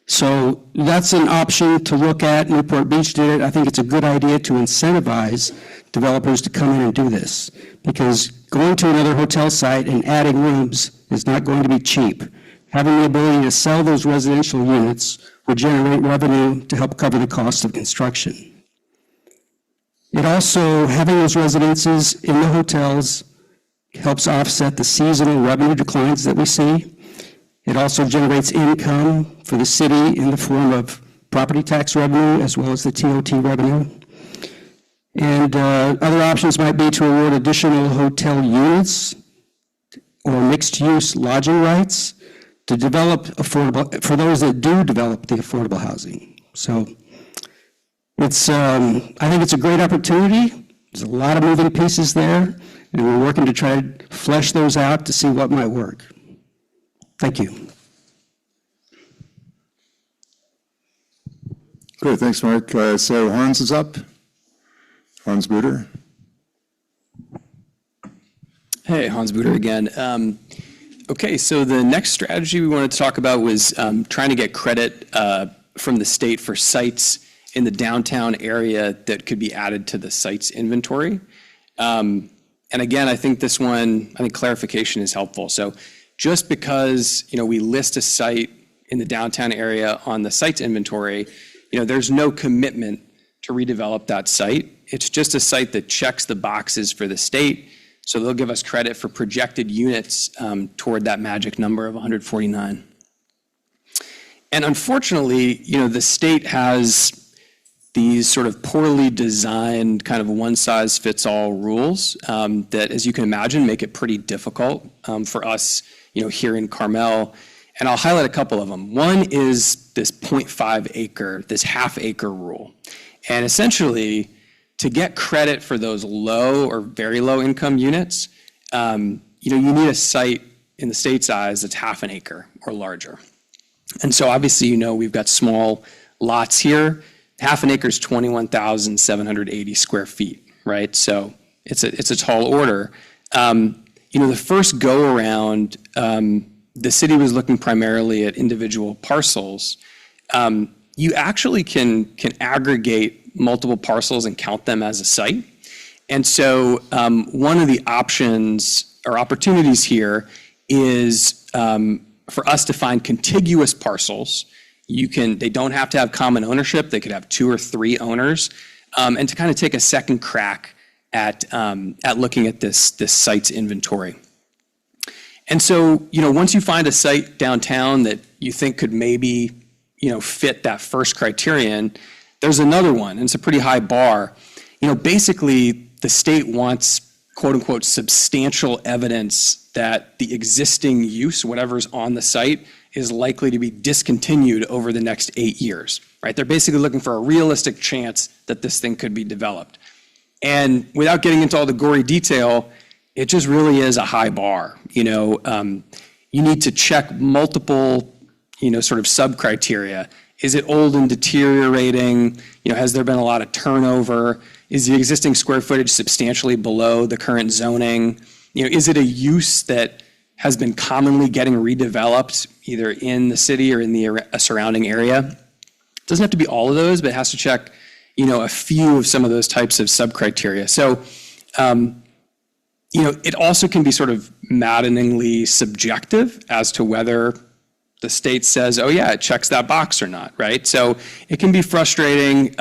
So that's an option to look at. Newport Beach did it. I think it's a good idea to incentivize developers to come in and do this, because going to another hotel site and adding rooms is not going to be cheap. Having the ability to sell those residential units would generate revenue to help cover the cost of construction. It also, having those residences in the hotels helps offset the seasonal revenue declines that we see. It also generates income for the city in the form of property tax revenue as well as the TOT revenue. And other options might be to award additional hotel units or mixed-use lodging rights to develop affordable, for those that do develop the affordable housing. So it's, I think it's a great opportunity. There's a lot of moving pieces there, and we're working to try to flesh those out to see what might work. Thank you. Great, thanks, Mark. So Hans is up. Hans Buder. Hey, Hans Buder again. Okay, so the next strategy we wanted to talk about was trying to get credit from the state for sites in the downtown area that could be added to the sites inventory. And again, I think this one, I think clarification is helpful. So just because, we list a site in the downtown area on the sites inventory, there's no commitment to redevelop that site. It's just a site that checks the boxes for the state. So they'll give us credit for projected units toward that magic number of 149. And unfortunately, the state has these sort of poorly designed kind of one-size-fits-all rules that, as you can imagine, make it pretty difficult for us, here in Carmel. And I'll highlight a couple of them. One is this 0.5 acre, this half-acre rule. And essentially, to get credit for those low or very low income units, you need a site in the state's eyes, it's half an acre or larger. And so obviously, we've got small lots here. Half an acre is 21,780 square feet, right? So it's a tall order. The first go around, the city was looking primarily at individual parcels. You actually can aggregate multiple parcels and count them as a site. And so one of the options or opportunities here is for us to find contiguous parcels. They don't have to have common ownership. They could have 2 or 3 owners, and to kind of take a second crack at looking at this site's inventory. And so, once you find a site downtown that you think could maybe, fit that first criterion, there's another one, and it's a pretty high bar. Basically, the state wants, quote unquote, substantial evidence that the existing use, whatever's on the site, is likely to be discontinued over the next 8 years, right? They're basically looking for a realistic chance that this thing could be developed. And without getting into all the gory detail, it just really is a high bar. You need to check multiple, sort of sub-criteria. Is it old and deteriorating? Has there been a lot of turnover? Is the existing square footage substantially below the current zoning? Is it a use that has been commonly getting redeveloped either in the city or in the surrounding area? It doesn't have to be all of those, but it has to check, a few of some of those types of sub-criteria. So, it also can be sort of maddeningly subjective as to whether the state says, oh yeah, it checks that box or not, right? So it can be frustrating.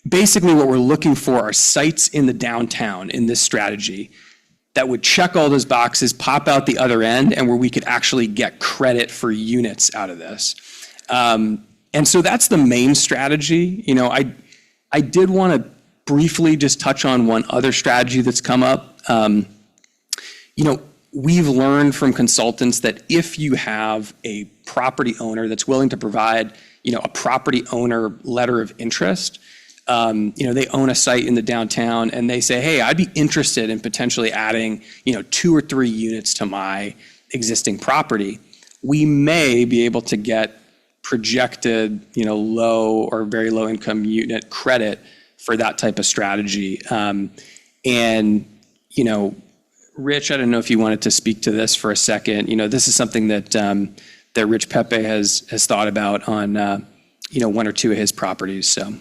Basically what we're looking for are sites in the downtown in this strategy that would check all those boxes, pop out the other end, and where we could actually get credit for units out of this. And so that's the main strategy. I did want to briefly just touch on one other strategy that's come up. We've learned from consultants that if you have a property owner that's willing to provide, a property owner letter of interest, they own a site in the downtown and they say, hey, I'd be interested in potentially adding, 2 or 3 units to my existing property. We may be able to get projected, low or very low income unit credit for that type of strategy. Rich, I don't know if you wanted to speak to this for a second. This is something that that Rich Pepe has thought about on 1 or 2 of his properties. So.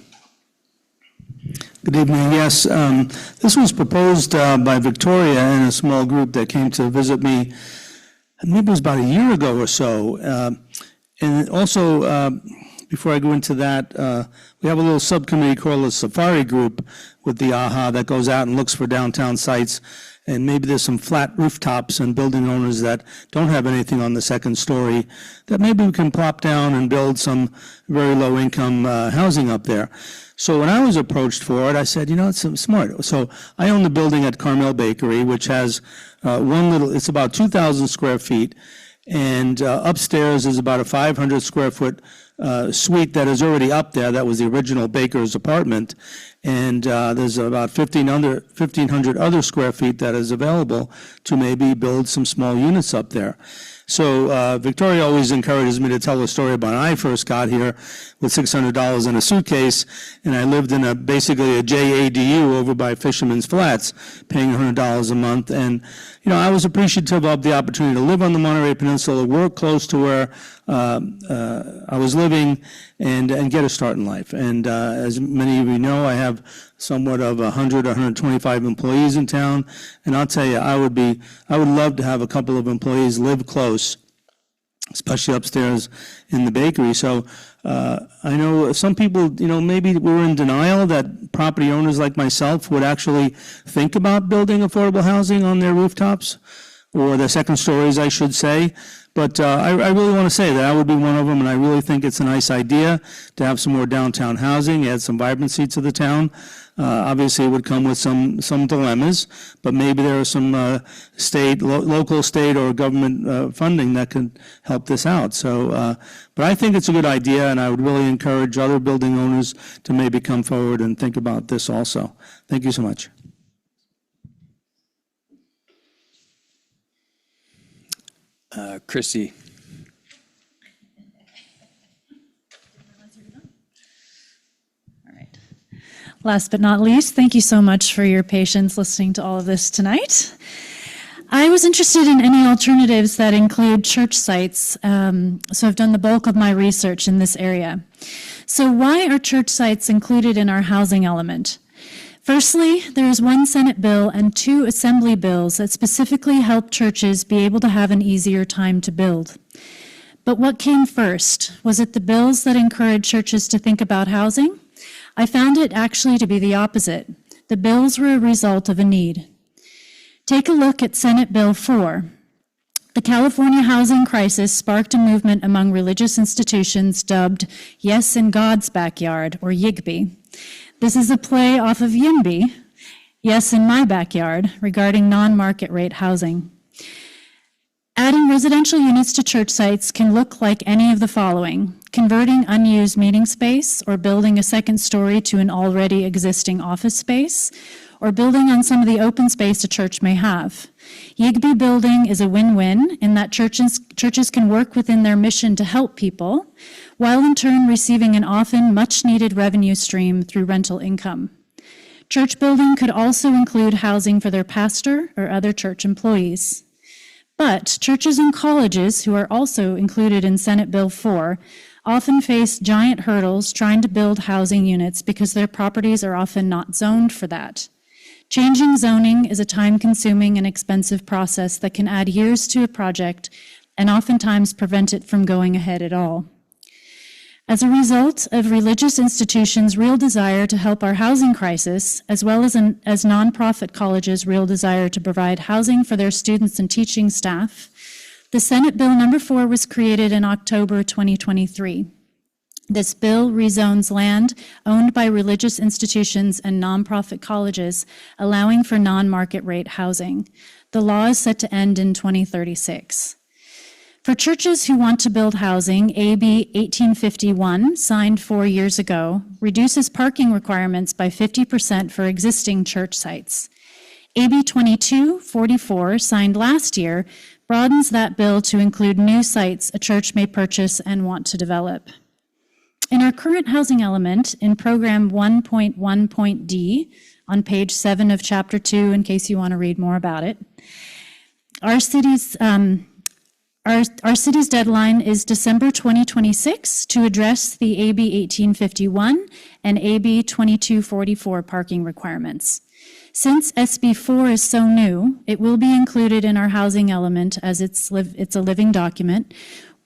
Good evening. Yes, this was proposed by Victoria and a small group that came to visit me. Maybe it was about a year ago or so. And also, before I go into that, we have a little subcommittee called the Safari Group with the AHA that goes out and looks for downtown sites. And maybe there's some flat rooftops and building owners that don't have anything on the second story that maybe we can plop down and build some very low income housing up there. So when I was approached for it, I said, it's smart. So I own the building at Carmel Bakery, which has it's about 2,000 square feet. And upstairs is about a 500 square foot suite that is already up there. That was the original baker's apartment. And there's about 1,500 other square feet that is available to maybe build some small units up there. So Victoria always encourages me to tell a story about when I first got here with $600 in a suitcase, and I lived in basically a JADU over by Fisherman's Flats, paying $100 a month. And I was appreciative of the opportunity to live on the Monterey Peninsula, work close to where I was living, and get a start in life. And as many of you know, I have somewhat of 100, 125 employees in town. And I'll tell you, I would love to have a couple of employees live close, especially upstairs in the bakery. So I know some people, maybe we're in denial that property owners like myself would actually think about building affordable housing on their rooftops, or their second stories, I should say. But I really want to say that I would be one of them, and I really think it's a nice idea to have some more downtown housing, add some vibrancy to the town. Obviously, it would come with some dilemmas, but maybe there are some local, state, or government funding that could help this out. So, but I think it's a good idea, and I would really encourage other building owners to maybe come forward and think about this also. Thank you so much. Chrissy. Last but not least, thank you so much for your patience listening to all of this tonight. I was interested in any alternatives that include church sites, so I've done the bulk of my research in this area. So why are church sites included in our housing element? Firstly, there is one Senate bill and 2 Assembly bills that specifically help churches be able to have an easier time to build. But what came first? Was it the bills that encouraged churches to think about housing? I found it actually to be the opposite. The bills were a result of a need. Take a look at Senate Bill 4. The California housing crisis sparked a movement among religious institutions dubbed Yes in God's Backyard, or YIGBY. This is a play off of YIMBY, Yes in My Backyard, regarding non-market rate housing. Adding residential units to church sites can look like any of the following: converting unused meeting space, or building a second story to an already existing office space, or building on some of the open space a church may have. YIGBY building is a win-win in that churches can work within their mission to help people, while in turn receiving an often much-needed revenue stream through rental income. Church building could also include housing for their pastor or other church employees. But churches and colleges, who are also included in Senate Bill 4, often face giant hurdles trying to build housing units because their properties are often not zoned for that. Changing zoning is a time-consuming and expensive process that can add years to a project and oftentimes prevent it from going ahead at all. As a result of religious institutions' real desire to help our housing crisis, as well as nonprofit colleges' real desire to provide housing for their students and teaching staff, the Senate Bill number 4 was created in October 2023. This bill rezones land owned by religious institutions and nonprofit colleges, allowing for non-market rate housing. The law is set to end in 2036. For churches who want to build housing, AB 1851, signed 4 years ago, reduces parking requirements by 50% for existing church sites. AB 2244, signed last year, broadens that bill to include new sites a church may purchase and want to develop. In our current housing element, in program 1.1.D, on page 7 of chapter 2, in case you want to read more about it, our city's deadline is December 2026 to address the AB 1851 and AB 2244 parking requirements. Since SB 4 is so new, it will be included in our housing element as it's a living document.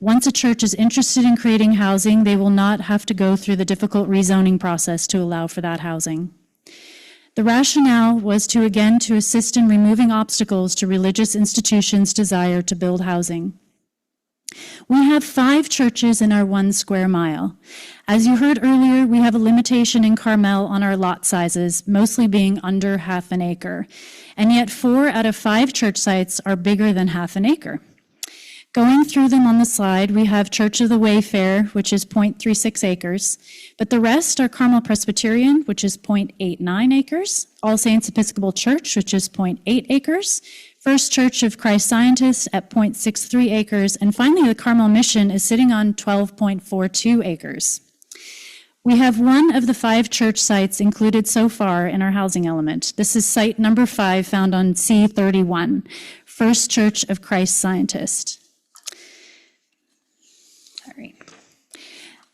Once a church is interested in creating housing, they will not have to go through the difficult rezoning process to allow for that housing. The rationale was to assist in removing obstacles to religious institutions' desire to build housing. We have 5 churches in our 1 square mile. As you heard earlier, we have a limitation in Carmel on our lot sizes, mostly being under half an acre. And yet 4 out of 5 church sites are bigger than half an acre. Going through them on the slide, we have Church of the Wayfarer, which is 0.36 acres, but the rest are Carmel Presbyterian, which is 0.89 acres, All Saints Episcopal Church, which is 0.8 acres, First Church of Christ Scientists at 0.63 acres, and finally the Carmel Mission is sitting on 12.42 acres. We have 1 of the 5 church sites included so far in our housing element. This is site number 5 found on C31, First Church of Christ Scientist. Sorry.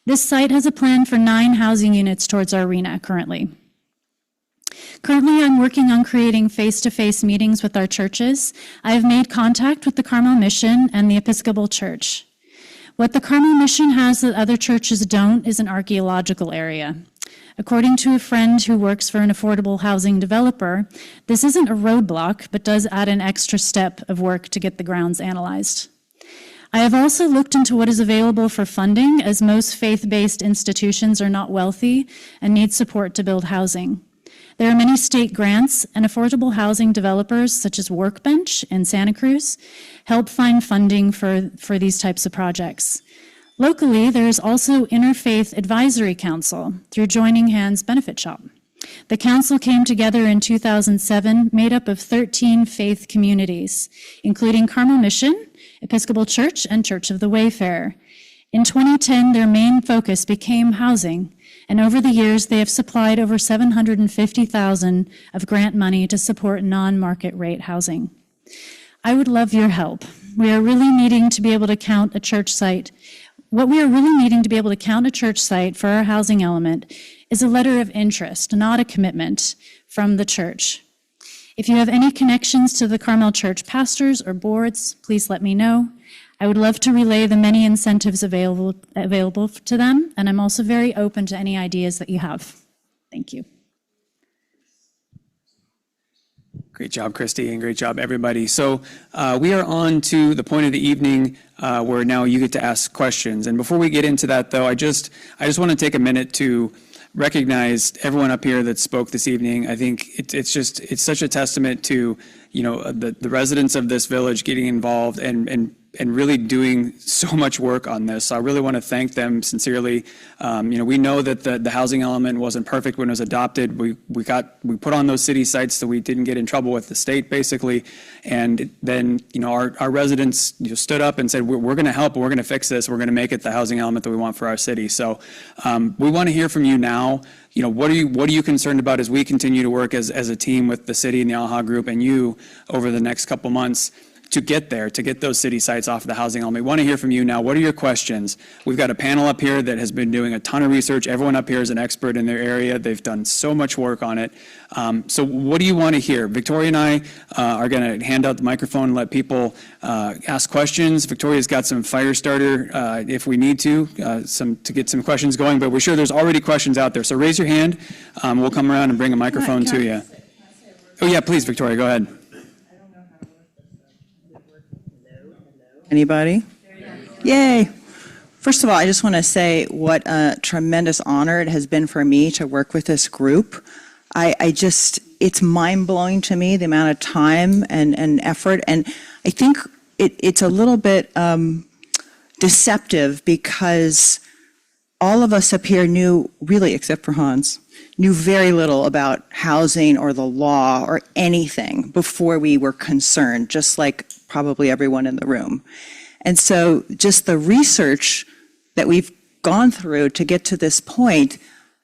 This site has a plan for 9 housing units towards our arena currently. Currently, I'm working on creating face-to-face meetings with our churches. I have made contact with the Carmel Mission and the Episcopal Church. What the Carmel Mission has that other churches don't is an archaeological area. According to a friend who works for an affordable housing developer, this isn't a roadblock, but does add an extra step of work to get the grounds analyzed. I have also looked into what is available for funding, as most faith-based institutions are not wealthy and need support to build housing. There are many state grants, and affordable housing developers, such as Workbench in Santa Cruz, help find funding for these types of projects. Locally, there is also Interfaith Advisory Council through Joining Hands Benefit Shop. The council came together in 2007, made up of 13 faith communities, including Carmel Mission, Episcopal Church, and Church of the Wayfarer. In 2010, their main focus became housing, and over the years, they have supplied over $750,000 of grant money to support non-market rate housing. I would love your help. We are really needing to be able to count a church site. What we are really needing to be able to count a church site for our housing element is a letter of interest, not a commitment from the church. If you have any connections to the Carmel Church pastors or boards, please let me know. I would love to relay the many incentives available to them, and I'm also very open to any ideas that you have. Thank you. Great job, Christy, and great job, everybody. So we are on to the point of the evening where now you get to ask questions. And before we get into that, though, I just want to take a minute to recognize everyone up here that spoke this evening. I think it's such a testament to, the residents of this village getting involved and really doing so much work on this. So I really want to thank them sincerely. We know that the housing element wasn't perfect when it was adopted. We put on those city sites so we didn't get in trouble with the state, basically. And then, our residents stood up and said, we're going to help, we're going to fix this, we're going to make it the housing element that we want for our city. So we want to hear from you now. What are you concerned about as we continue to work as a team with the city and the AHA group and you over the next couple months to get those city sites off of the housing element? We want to hear from you now. What are your questions? We've got a panel up here that has been doing a ton of research. Everyone up here is an expert in their area. They've done so much work on it. So what do you want to hear? Victoria and I are going to hand out the microphone and let people ask questions. Victoria's got some fire starter if we need to get some questions going, but we're sure there's already questions out there. So raise your hand. We'll come around and bring a microphone to you. Oh yeah, please, Victoria, go ahead. Anybody? Yay. First of all, I just want to say what a tremendous honor it has been for me to work with this group. It's mind-blowing to me, the amount of time and effort. And I think it's a little bit deceptive because all of us up here knew, really, except for Hans, knew very little about housing or the law or anything before we were concerned, just like probably everyone in the room. And so just the research that we've gone through to get to this point,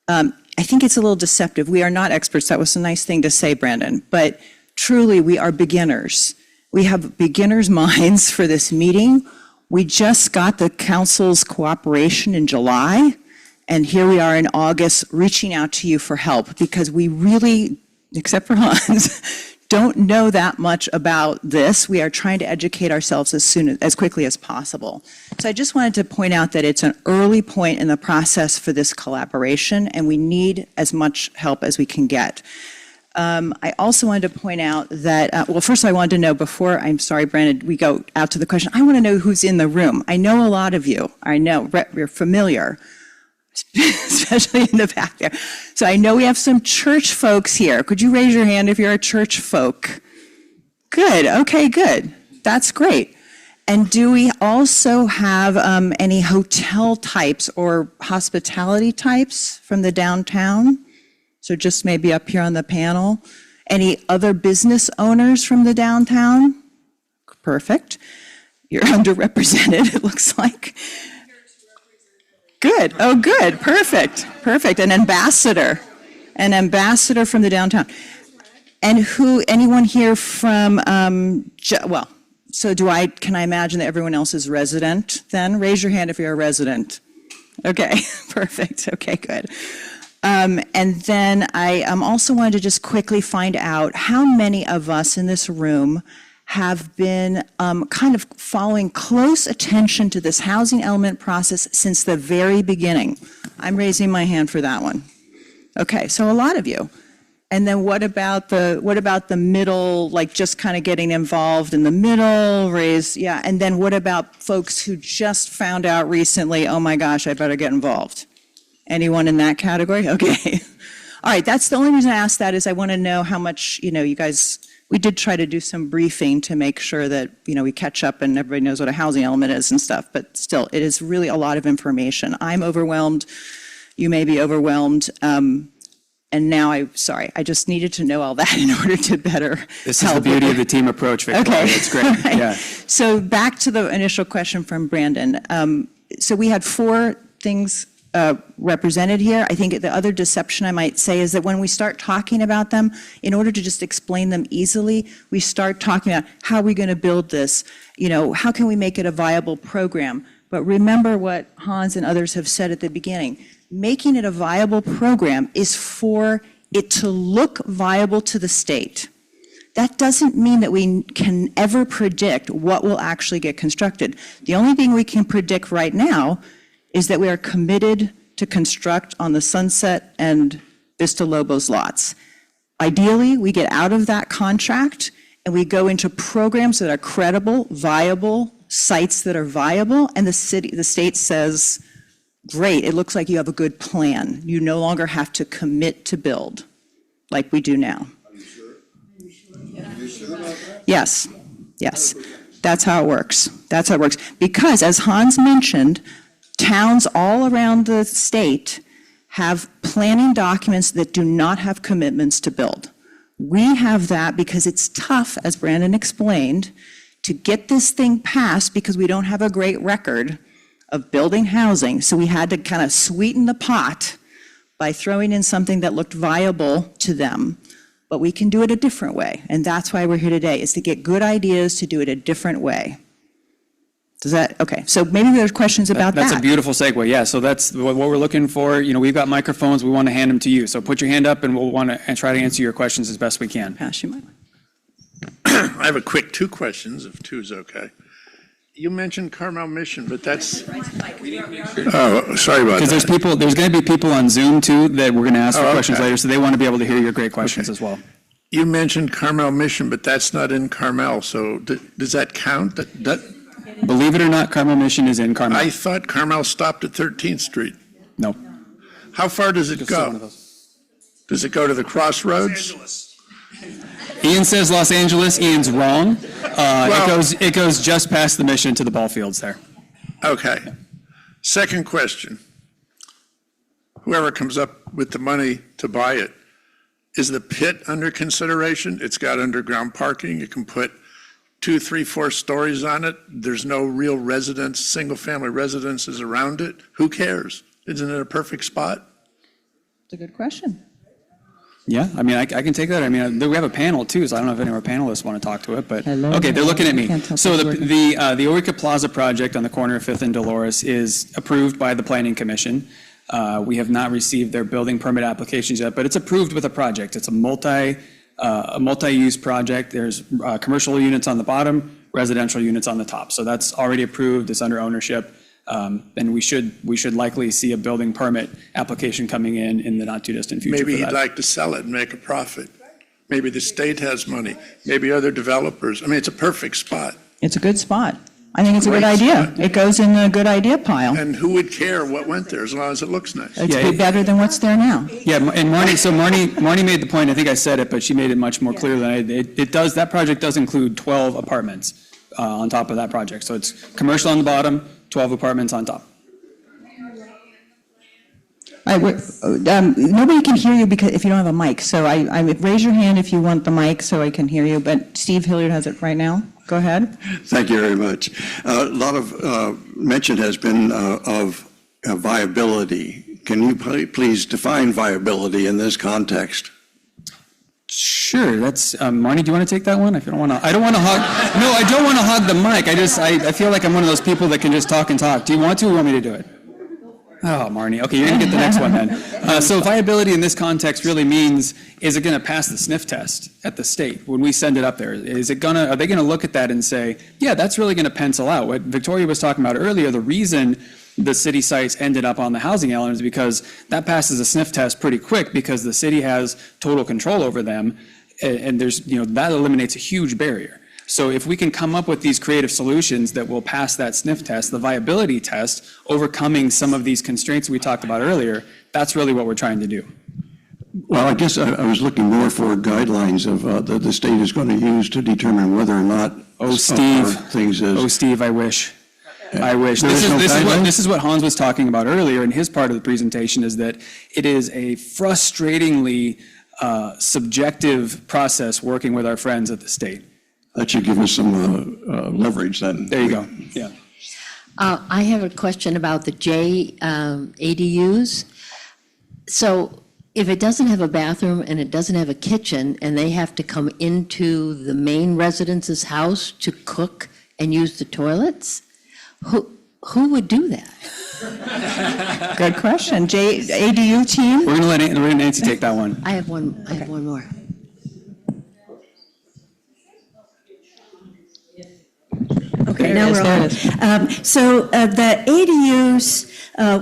I think it's a little deceptive. We are not experts. That was a nice thing to say, Brandon. But truly, we are beginners. We have beginners' minds for this meeting. We just got the council's cooperation in July, and here we are in August reaching out to you for help because we really, except for Hans, don't know that much about this. We are trying to educate ourselves as quickly as possible. So I just wanted to point out that it's an early point in the process for this collaboration, and we need as much help as we can get. I also wanted to point out that, first I wanted to know before, I'm sorry, Brandon, we go out to the question, I want to know who's in the room. I know a lot of you. I know, we're familiar, especially in the back there. So I know we have some church folks here. Could you raise your hand if you're a church folk? Good, okay, good. That's great. And do we also have any hotel types or hospitality types from the downtown? So just maybe up here on the panel. Any other business owners from the downtown? Perfect. You're underrepresented, it looks like. Good. Oh, good. Perfect. Perfect. An ambassador from the downtown. And anyone here from, can I imagine that everyone else is resident then? Raise your hand if you're a resident. Okay, perfect. Okay, good. And then I also wanted to just quickly find out how many of us in this room have been kind of following close attention to this housing element process since the very beginning. I'm raising my hand for that one. Okay, so a lot of you. And then what about the middle, like just kind of getting involved in the middle, and then what about folks who just found out recently, oh my gosh, I better get involved? Anyone in that category? Okay. All right, that's the only reason I asked that is I want to know how much, you guys, we did try to do some briefing to make sure that, we catch up and everybody knows what a housing element is and stuff, but still, it is really a lot of information. I'm overwhelmed. You may be overwhelmed. And now I just needed to know all that in order to better This is the help. beauty of the team approach, Victoria. Okay. It's great, Right. yeah. So back to the initial question from Brandon. So we had 4 things represented here. I think the other deception I might say is that when we start talking about them, in order to just explain them easily, we start talking about how are we going to build this? How can we make it a viable program? But remember what Hans and others have said at the beginning. Making it a viable program is for it to look viable to the state. That doesn't mean that we can ever predict what will actually get constructed. The only thing we can predict right now is that we are committed to construct on the Sunset and Vista Lobos lots. Ideally, we get out of that contract and we go into programs that are credible, viable, sites that are viable, and the state says, great, it looks like you have a good plan. You no longer have to commit to build like we do now. Yes, yes. That's how it works. That's how it works. Because as Hans mentioned, towns all around the state have planning documents that do not have commitments to build. We have that because it's tough, as Brandon explained, to get this thing passed because we don't have a great record of building housing. So we had to kind of sweeten the pot by throwing in something that looked viable to them. But we can do it a different way. And that's why we're here today, is to get good ideas to do it a different way. Does that, okay, so maybe there's questions about that. That's a beautiful segue, yeah. So that's what we're looking for. We've got microphones, we want to hand them to you. So put your hand up and we'll want to try to answer your questions as best we can. Pass you my. I have a quick 2 questions, if 2 is okay. You mentioned Carmel Mission, but that's, oh, sorry about Because that. there's going to be people on Zoom too that we're going to ask for Oh, questions okay. later, so they want to be able to hear your great questions as well. You mentioned Carmel Mission, but that's not in Carmel, so does that count? Believe it or not, Carmel Mission is in Carmel. I thought Carmel stopped at 13th Street. No. How far does it Just one of go? those. Does it go to the crossroads? Ian says Los Angeles. Ian's wrong. Well- It goes just past the Mission to the ball fields there. Okay. Second question. Whoever comes up with the money to buy it, is the pit under consideration? It's got underground parking. You can put 2, 3, 4 stories on it. There's no real residence, single-family residences around it. Who cares? Isn't it a perfect spot? It's a good question. Yeah, I mean, I can take that. I mean, we have a panel too, so I don't know if any of our panelists want to talk to it, but, Hello. okay, they're looking at me. Can't tell So if it's the Eureka Plaza project on the corner of 5th and Dolores is approved by the Planning Commission. We have not received their building permit applications yet, but it's approved with a project. It's a multi-use project. There's commercial units on the bottom, residential units on the top. So that's already approved. It's under ownership. And we should likely see a building permit application coming in the not too distant future. Maybe for he'd that. like to sell it and make a profit. Maybe the state has money, maybe other developers. I mean, it's a perfect spot. It's a good spot. I think it's a good Great idea. spot. It goes in the good idea pile. And who would care what went there as long as it looks nice? It's Yeah, better than what's there now. Yeah, and Marnie made the point, I think I said it, but she made it much more clear than I did. That project does include 12 apartments on top of that project. So it's commercial on the bottom, 12 apartments on top. All right, nobody can hear you because if you don't have a mic. So I raise your hand if you want the mic so I can hear you. But Steve Hilliard has it right now. Go ahead. Thank you very much. A lot of mention has been of viability. Can you please define viability in this context? Sure, that's, Marnie, do you want to take that one? If you don't want to, I don't want to hog, no, I don't want to hog the mic. I feel like I'm one of those people that can just talk and talk. Do you want to or want me to do it? Oh, Marnie, okay, you're going to get the next one then. So viability in this context really means, is it going to pass the sniff test at the state when we send it up there? Are they going to look at that and say, yeah, that's really going to pencil out? What Victoria was talking about earlier, the reason the city sites ended up on the housing element is because that passes a sniff test pretty quick because the city has total control over them, and there's, that eliminates a huge barrier. So if we can come up with these creative solutions that will pass that sniff test, the viability test, overcoming some of these constraints we talked about earlier, that's really what we're trying to do. Well, I guess I was looking more for guidelines of that the state is going to use to determine whether or not Oh, Steve. things is. Oh, Steve, I wish. I wish. There is no guideline? This is what Hans was talking about earlier in his part of the presentation, is that it is a frustratingly subjective process working with our friends at the state. That should give us some leverage then. There you go. Yeah. I have a question about the ADUs. So if it doesn't have a bathroom and it doesn't have a kitchen, and they have to come into the main residence's house to cook and use the toilets, who would do that? Good question. ADU team? We're going to let Nancy take that one. I have one more. Okay, now we're on. So the ADUs,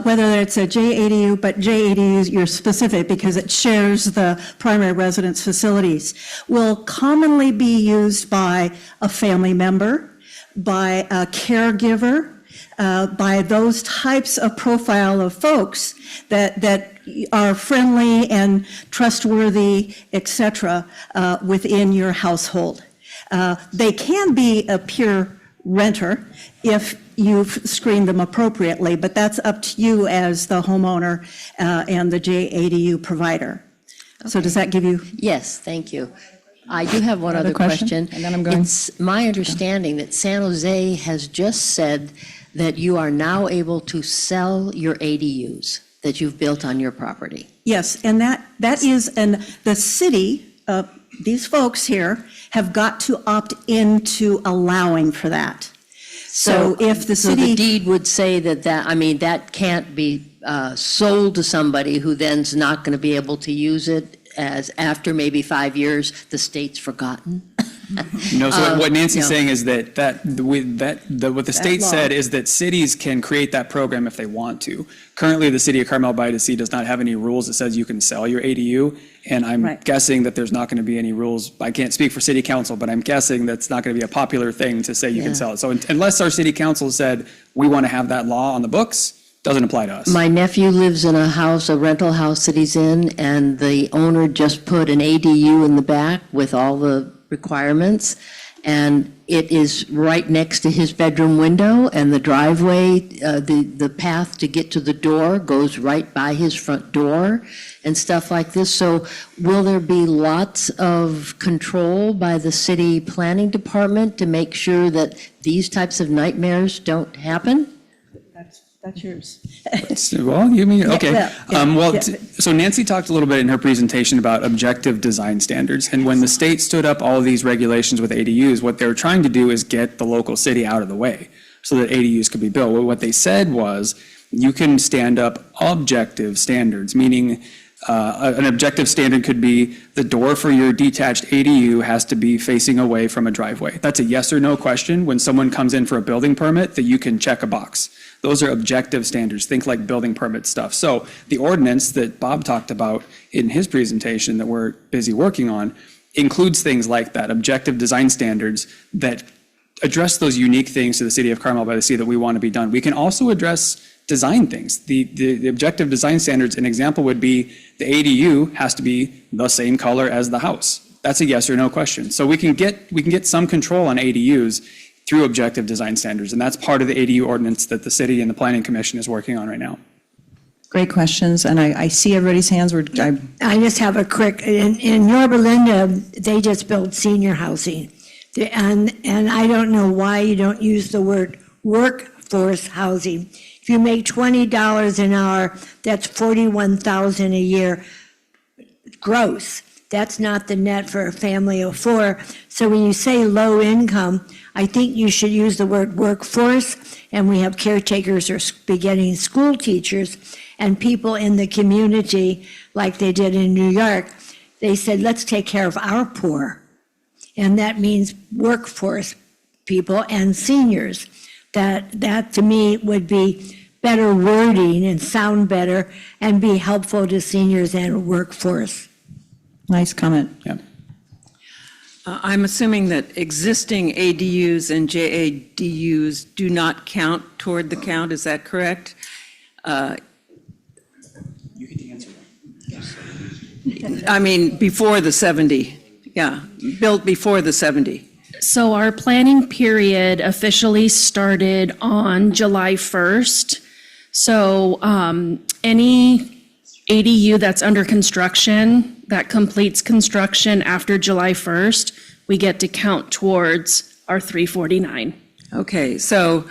whether it's a JADU, but JADUs, you're specific because it shares the primary residence facilities, will commonly be used by a family member, by a caregiver, by those types of profile of folks that are friendly and trustworthy, et cetera, within your household. They can be a pure renter if you've screened them appropriately, but that's up to you as the homeowner and the JADU provider. So does that give you? Yes, thank you. I do have one Another other question? question. And then I'm going. It's my understanding that San Jose has just said that you are now able to sell your ADUs that you've built on your property. Yes, and that is, and the city, these folks here have got to opt into allowing for that. So if the So the city, deed would say that can't be sold to somebody who then's not going to be able to use it as after maybe 5 years, the state's forgotten? No, so what Nancy's no. saying is what the state law. said is that cities can create that program if they want to. Currently, the city of Carmel-by-the-Sea does not have any rules that says you can sell your ADU, and I'm Right. guessing that there's not going to be any rules. I can't speak for city council, but I'm guessing that's not going to be a popular thing to say you can Yeah. sell it. So unless our city council said, we want to have that law on the books, doesn't apply to us. My nephew lives in a house, a rental house that he's in, and the owner just put an ADU in the back with all the requirements, and it is right next to his bedroom window, and the driveway, the path to get to the door goes right by his front door and stuff like this. So will there be lots of control by the city planning department to make sure that these types of nightmares don't happen? that's yours. Well, you mean, okay. well, yeah. So Nancy talked a little bit in her presentation about objective design standards. And when the state stood up all of these regulations with ADUs, what they were trying to do is get the local city out of the way so that ADUs could be built. Well, what they said was you can stand up objective standards, meaning an objective standard could be the door for your detached ADU has to be facing away from a driveway. That's a yes or no question when someone comes in for a building permit that you can check a box. Those are objective standards. Think like building permit stuff. So the ordinance that Bob talked about in his presentation that we're busy working on includes things like that, objective design standards that address those unique things to the city of Carmel-by-the-Sea that we want to be done. We can also address design things. The objective design standards, an example would be the ADU has to be the same color as the house. That's a yes or no question. So we can get some control on ADUs through objective design standards, and that's part of the ADU ordinance that the city and the Planning Commission is working on right now. Great questions, and I see everybody's hands were, I just have a quick, in Yorba Linda, they just built senior housing. And I don't know why you don't use the word workforce housing. If you make $20 an hour, that's $41,000 a year gross. That's not the net for a family of four. So when you say low income, I think you should use the word workforce, and we have caretakers or beginning school teachers and people in the community like they did in New York. They said, let's take care of our poor. And that means workforce people and seniors. That to me would be better wording and sound better and be helpful to seniors and workforce. nice comment. Yeah. I'm assuming that existing ADUs and JADUs do not count toward the count, is that correct? You can answer that. I mean, before the 70, yeah, built before the 70. So our planning period officially started on July 1st. So any ADU that's under construction, that completes construction after July 1st, we get to count towards our 349. Okay, so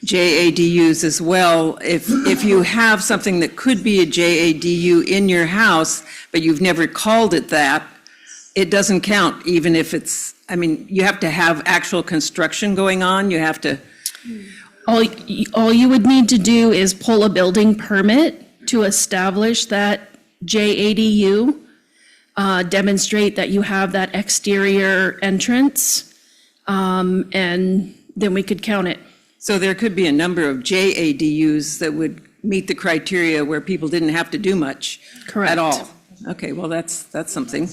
JADUs as well, if you have something that could be a JADU in your house, but you've never called it that, it doesn't count even if it's, I mean, you have to have actual construction going on, you have to. All you would need to do is pull a building permit to establish that JADU, demonstrate that you have that exterior entrance, and then we could count it. So there could be a number of JADUs that would meet the criteria where people didn't have to do much at all. Okay, well, that's something.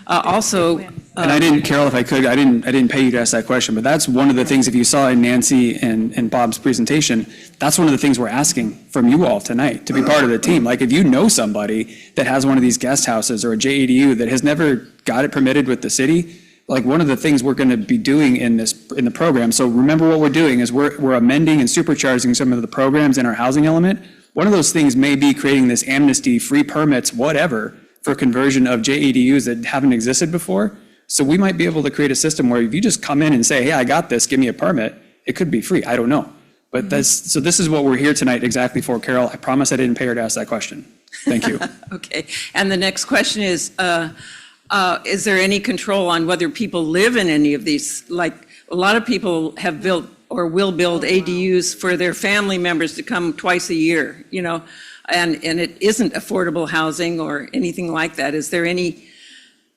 Also. And I didn't, Carol, if I could, I didn't pay you to ask that question, but that's one of the things, if you saw in Nancy and Bob's presentation, that's one of the things we're asking from you all tonight, to be part of the team. Like, if you know somebody that has one of these guest houses or a JADU that has never got it permitted with the city, like, one of the things we're going to be doing in the program, so remember what we're doing is we're amending and supercharging some of the programs in our housing element. One of those things may be creating this amnesty, free permits, whatever, for conversion of JADUs that haven't existed before. So we might be able to create a system where if you just come in and say, hey, I got this, give me a permit, it could be free, I don't know. But so this is what we're here tonight exactly for, Carol. I promise I didn't pay her to ask that question. Thank you. Okay, and the next question is there any control on whether people live in any of these? Like, a lot of people have built or will build ADUs for their family members to come twice a year, you know, and it isn't affordable housing or anything like that. Is there any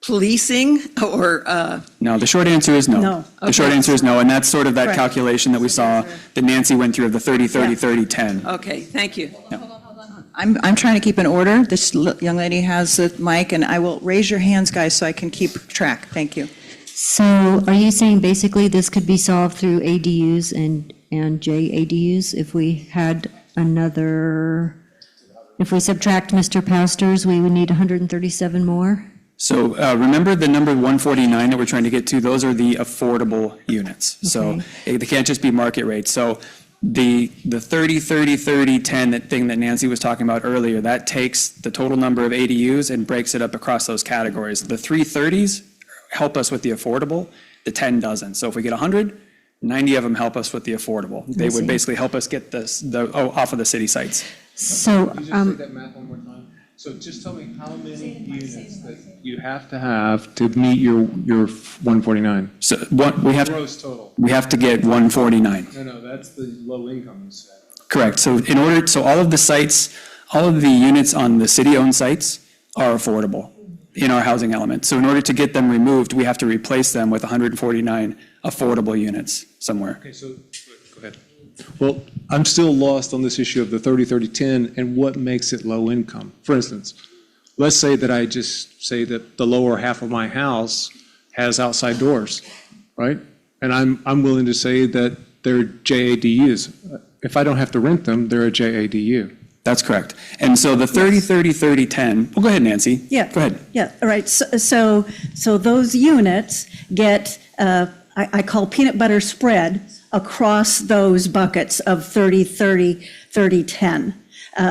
policing or? No, the short answer is no. No. The short answer is no, and that's sort of that calculation that we saw that Nancy went through of the 30, 30, 30, 10. Okay, thank you. I'm trying to keep an order. This young lady has the mic, and I will raise your hands, guys, so I can keep track. Thank you. So are you saying basically this could be solved through ADUs and JADUs if we had another, if we subtract Mr. Pastor's, we would need 137 more? So remember the number 149 that we're trying to get to, those are the affordable units. So they can't just be market rates. So the 30, 30, 30, 10, that thing that Nancy was talking about earlier, that takes the total number of ADUs and breaks it up across those categories. The 330s help us with the affordable, the 10 doesn't. So if we get 100, 90 of them help us with the affordable. They would basically help us get off of the city sites. So, Can you just say that math one more time? So just tell me how many units that you have to have to meet your 149? So we have Gross total. We have to get 149. No, that's the low income you said. Correct. So all of the sites, all of the units on the city-owned sites are affordable in our housing element. So in order to get them removed, we have to replace them with 149 affordable units somewhere. Okay, so go ahead. Well, I'm still lost on this issue of the 30, 30, 10 and what makes it low income. For instance, let's say that I just say that the lower half of my house has outside doors, right? And I'm willing to say that they're JADUs. If I don't have to rent them, they're a JADU. That's correct. And so the 30, 30, 30, 10, well, go ahead, Nancy. Yeah. Go ahead. Yeah, all right. So those units get, I call peanut butter spread across those buckets of 30, 30, 30, 10.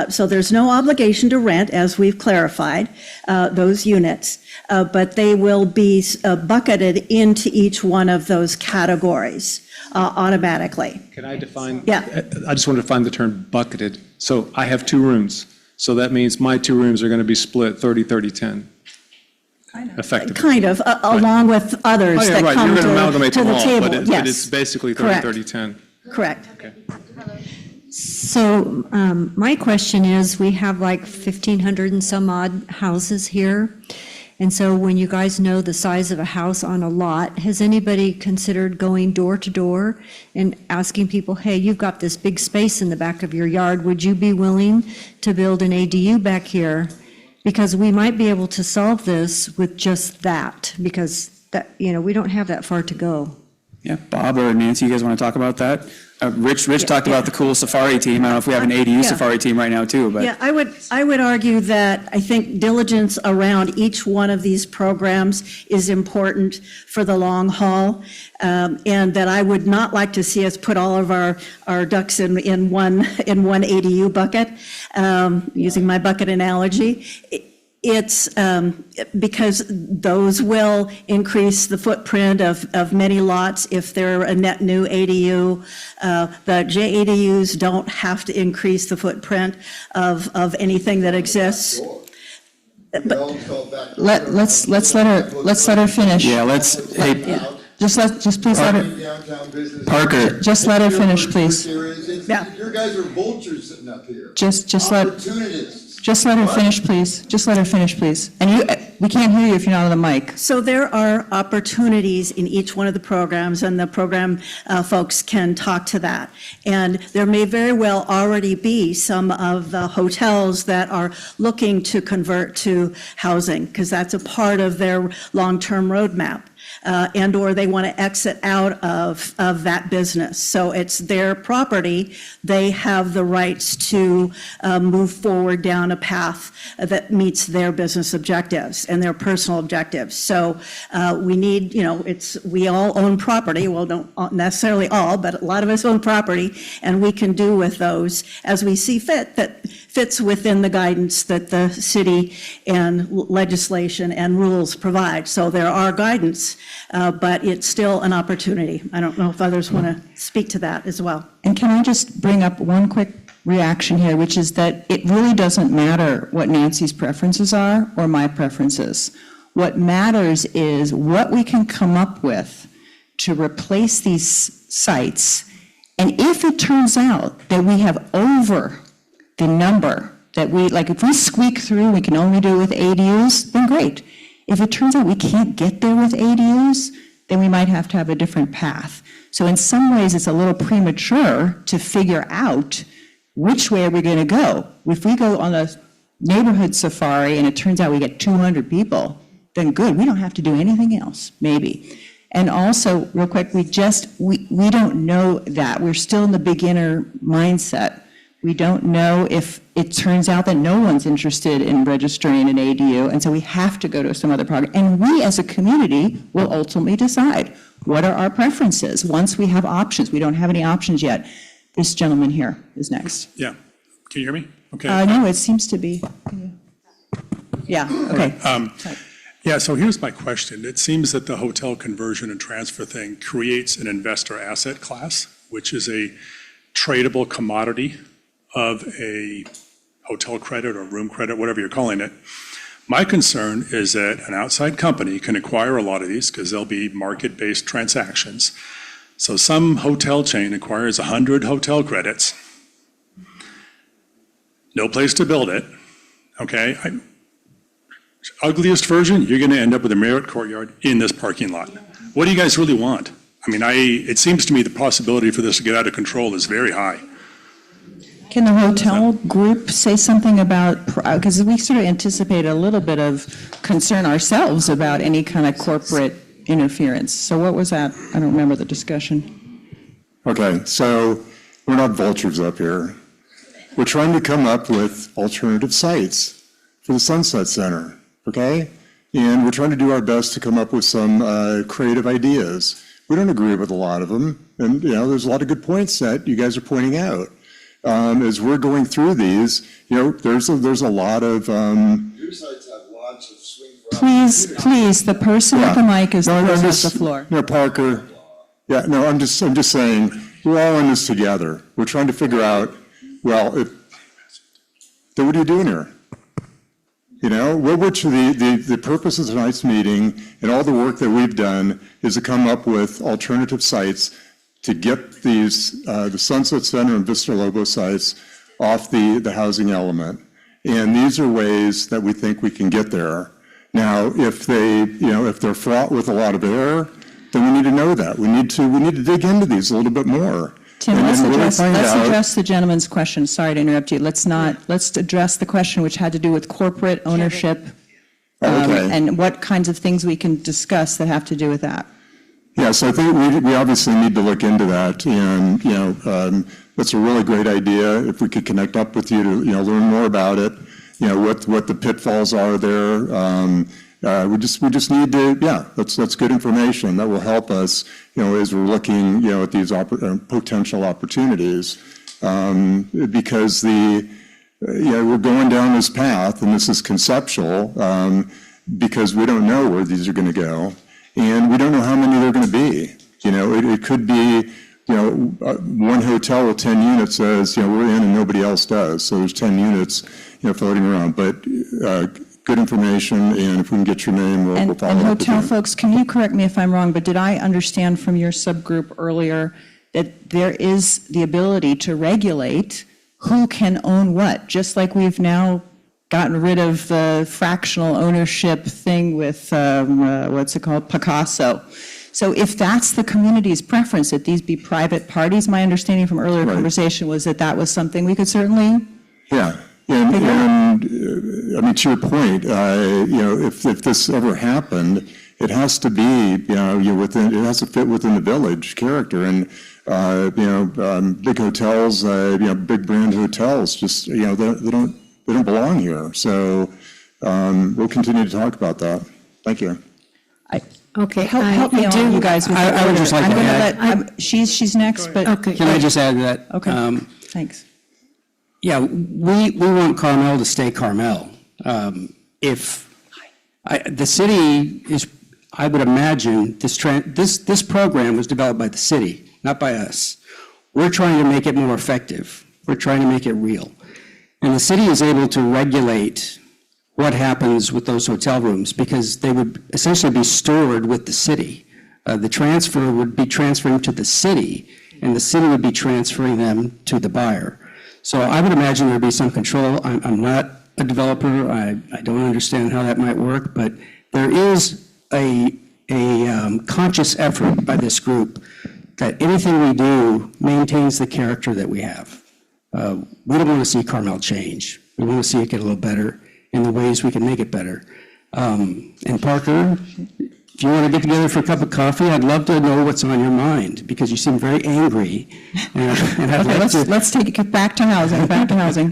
So there's no obligation to rent, as we've clarified, those units, but they will be bucketed into each one of those categories automatically. Can I define? Yeah. I just want to define the term bucketed. So I have 2 rooms. So that means my 2 rooms are going to be split 30, 30, 10. Effectively. Kind of, along with others that right. come You're going to to amalgamate the them all, table. but Yes. it's basically 30, Correct. 30, 10. Correct. Okay. So my question is, we have like 1,500 and some odd houses here. And so when you guys know the size of a house on a lot, has anybody considered going door to door and asking people, hey, you've got this big space in the back of your yard, would you be willing to build an ADU back here? Because we might be able to solve this with just that, because that, we don't have that far to go. Yeah, Bob or Nancy, you guys want to talk about that? Rich talked about the cool safari team. I don't know if we have an ADU safari team right now too, but. Yeah, I would argue that I think diligence around each one of these programs is important for the long haul, and that I would not like to see us put all of our ducks in one ADU bucket, using my bucket analogy. It's because those will increase the footprint of many lots if they're a net new ADU. The JADUs don't have to increase the footprint of anything that exists. Let's let her finish. Yeah, Just please let her. Parker. Just let her finish, please. Yeah. Your guys are vultures sitting up here. Just Opportunists. let her finish, please. Just let her finish, please. And we can't hear you if you're not on the mic. So there are opportunities in each one of the programs, and the program folks can talk to that. And there may very well already be some of the hotels that are looking to convert to housing, because that's a part of their long-term roadmap. And/or they want to exit out of that business. So it's their property. They have the rights to move forward down a path that meets their business objectives and their personal objectives. So we need, we all own property. Well, don't necessarily all, but a lot of us own property, and we can do with those as we see fit that fits within the guidance that the city and legislation and rules provide. So there are guidance, but it's still an opportunity. I don't know if others want to speak to that as well. And can I just bring up one quick reaction here, which is that it really doesn't matter what Nancy's preferences are or my preferences. What matters is what we can come up with to replace these sites. And if it turns out that we have over the number that if we squeak through, we can only do it with ADUs, then great. If it turns out we can't get there with ADUs, then we might have to have a different path. So in some ways, it's a little premature to figure out which way are we going to go. If we go on a neighborhood safari and it turns out we get 200 people, then good, we don't have to do anything else, maybe. And also, real quick, we don't know that. We're still in the beginner mindset. We don't know if it turns out that no one's interested in registering an ADU, and so we have to go to some other program. And we, as a community, will ultimately decide what are our preferences once we have options. We don't have any options yet. This gentleman here is next. Yeah. Can you hear me? Okay. No, it seems to be. Yeah, okay. Yeah, so here's my question. It seems that the hotel conversion and transfer thing creates an investor asset class, which is a tradable commodity of a hotel credit or room credit, whatever you're calling it. My concern is that an outside company can acquire a lot of these because they'll be market-based transactions. So some hotel chain acquires 100 hotel credits, no place to build it, okay? Ugliest version, you're going to end up with a Marriott Courtyard in this parking lot. What do you guys really want? I mean, it seems to me the possibility for this to get out of control is very high. Can the hotel group say something about, because we sort of anticipate a little bit of concern ourselves about any kind of corporate interference. So what was that? I don't remember the discussion. Okay, so we're not vultures up here. We're trying to come up with alternative sites for the Sunset Center, okay? And we're trying to do our best to come up with some creative ideas. We don't agree with a lot of them, and there's a lot of good points that you guys are pointing out. As we're going through these, there's a lot of. Your sites have lots of swing for. Please, the person with the mic is the floor. No, Parker. Yeah, no, I'm just saying we're all in this together. We're trying to figure out. Well, then what are you doing here? The purpose of tonight's meeting and all the work that we've done is to come up with alternative sites to get these, the Sunset Center and Vista Lobo sites off the housing element. And these are ways that we think we can get there. Now, if they're fraught with a lot of error, then we need to know that. We need to dig into these a little bit more. Tim, let's address the gentleman's question. Sorry to interrupt you. Let's address the question which had to do with corporate ownership and what kinds of things we can discuss that have to do with that. Yeah, so I think we obviously need to look into that, and, that's a really great idea. If we could connect up with you to, learn more about it, what the pitfalls are there. We just need to, that's good information that will help us, as we're looking, at these potential opportunities. Because we're going down this path, and this is conceptual, because we don't know where these are going to go, and we don't know how many they're going to be. It could be, one hotel with 10 units says, we're in and nobody else does. So there's 10 units, floating around. But good information, and if we can get your name, we'll follow up with you. And hotel folks, can you correct me if I'm wrong, but did I understand from your subgroup earlier that there is the ability to regulate who can own what? Just like we've now gotten rid of the fractional ownership thing with, what's it called, Picasso. So if that's the community's preference, that these be private parties, my understanding from earlier conversation was that was something we could certainly. Yeah, and I mean, to your point, if this ever happened, it has to be, it has to fit within the village character, and big hotels, big brand hotels, just they don't belong here. So we'll continue to talk about that. Thank you. Okay. Help me on, you guys. I would just like to add. She's next, but. Okay. Can I just add to that? Okay, thanks. Yeah, we want Carmel to stay Carmel. If the city is, I would imagine this program was developed by the city, not by us. We're trying to make it more effective. We're trying to make it real. And the city is able to regulate what happens with those hotel rooms, because they would essentially be stored with the city. The transfer would be transferring to the city, and the city would be transferring them to the buyer. So I would imagine there'd be some control. I'm not a developer. I don't understand how that might work, but there is a conscious effort by this group that anything we do maintains the character that we have. We don't want to see Carmel change. We want to see it get a little better in the ways we can make it better. And Parker, if you want to get together for a cup of coffee, I'd love to know what's on your mind, because you seem very angry. And I'd Okay, like to. let's take it back to housing,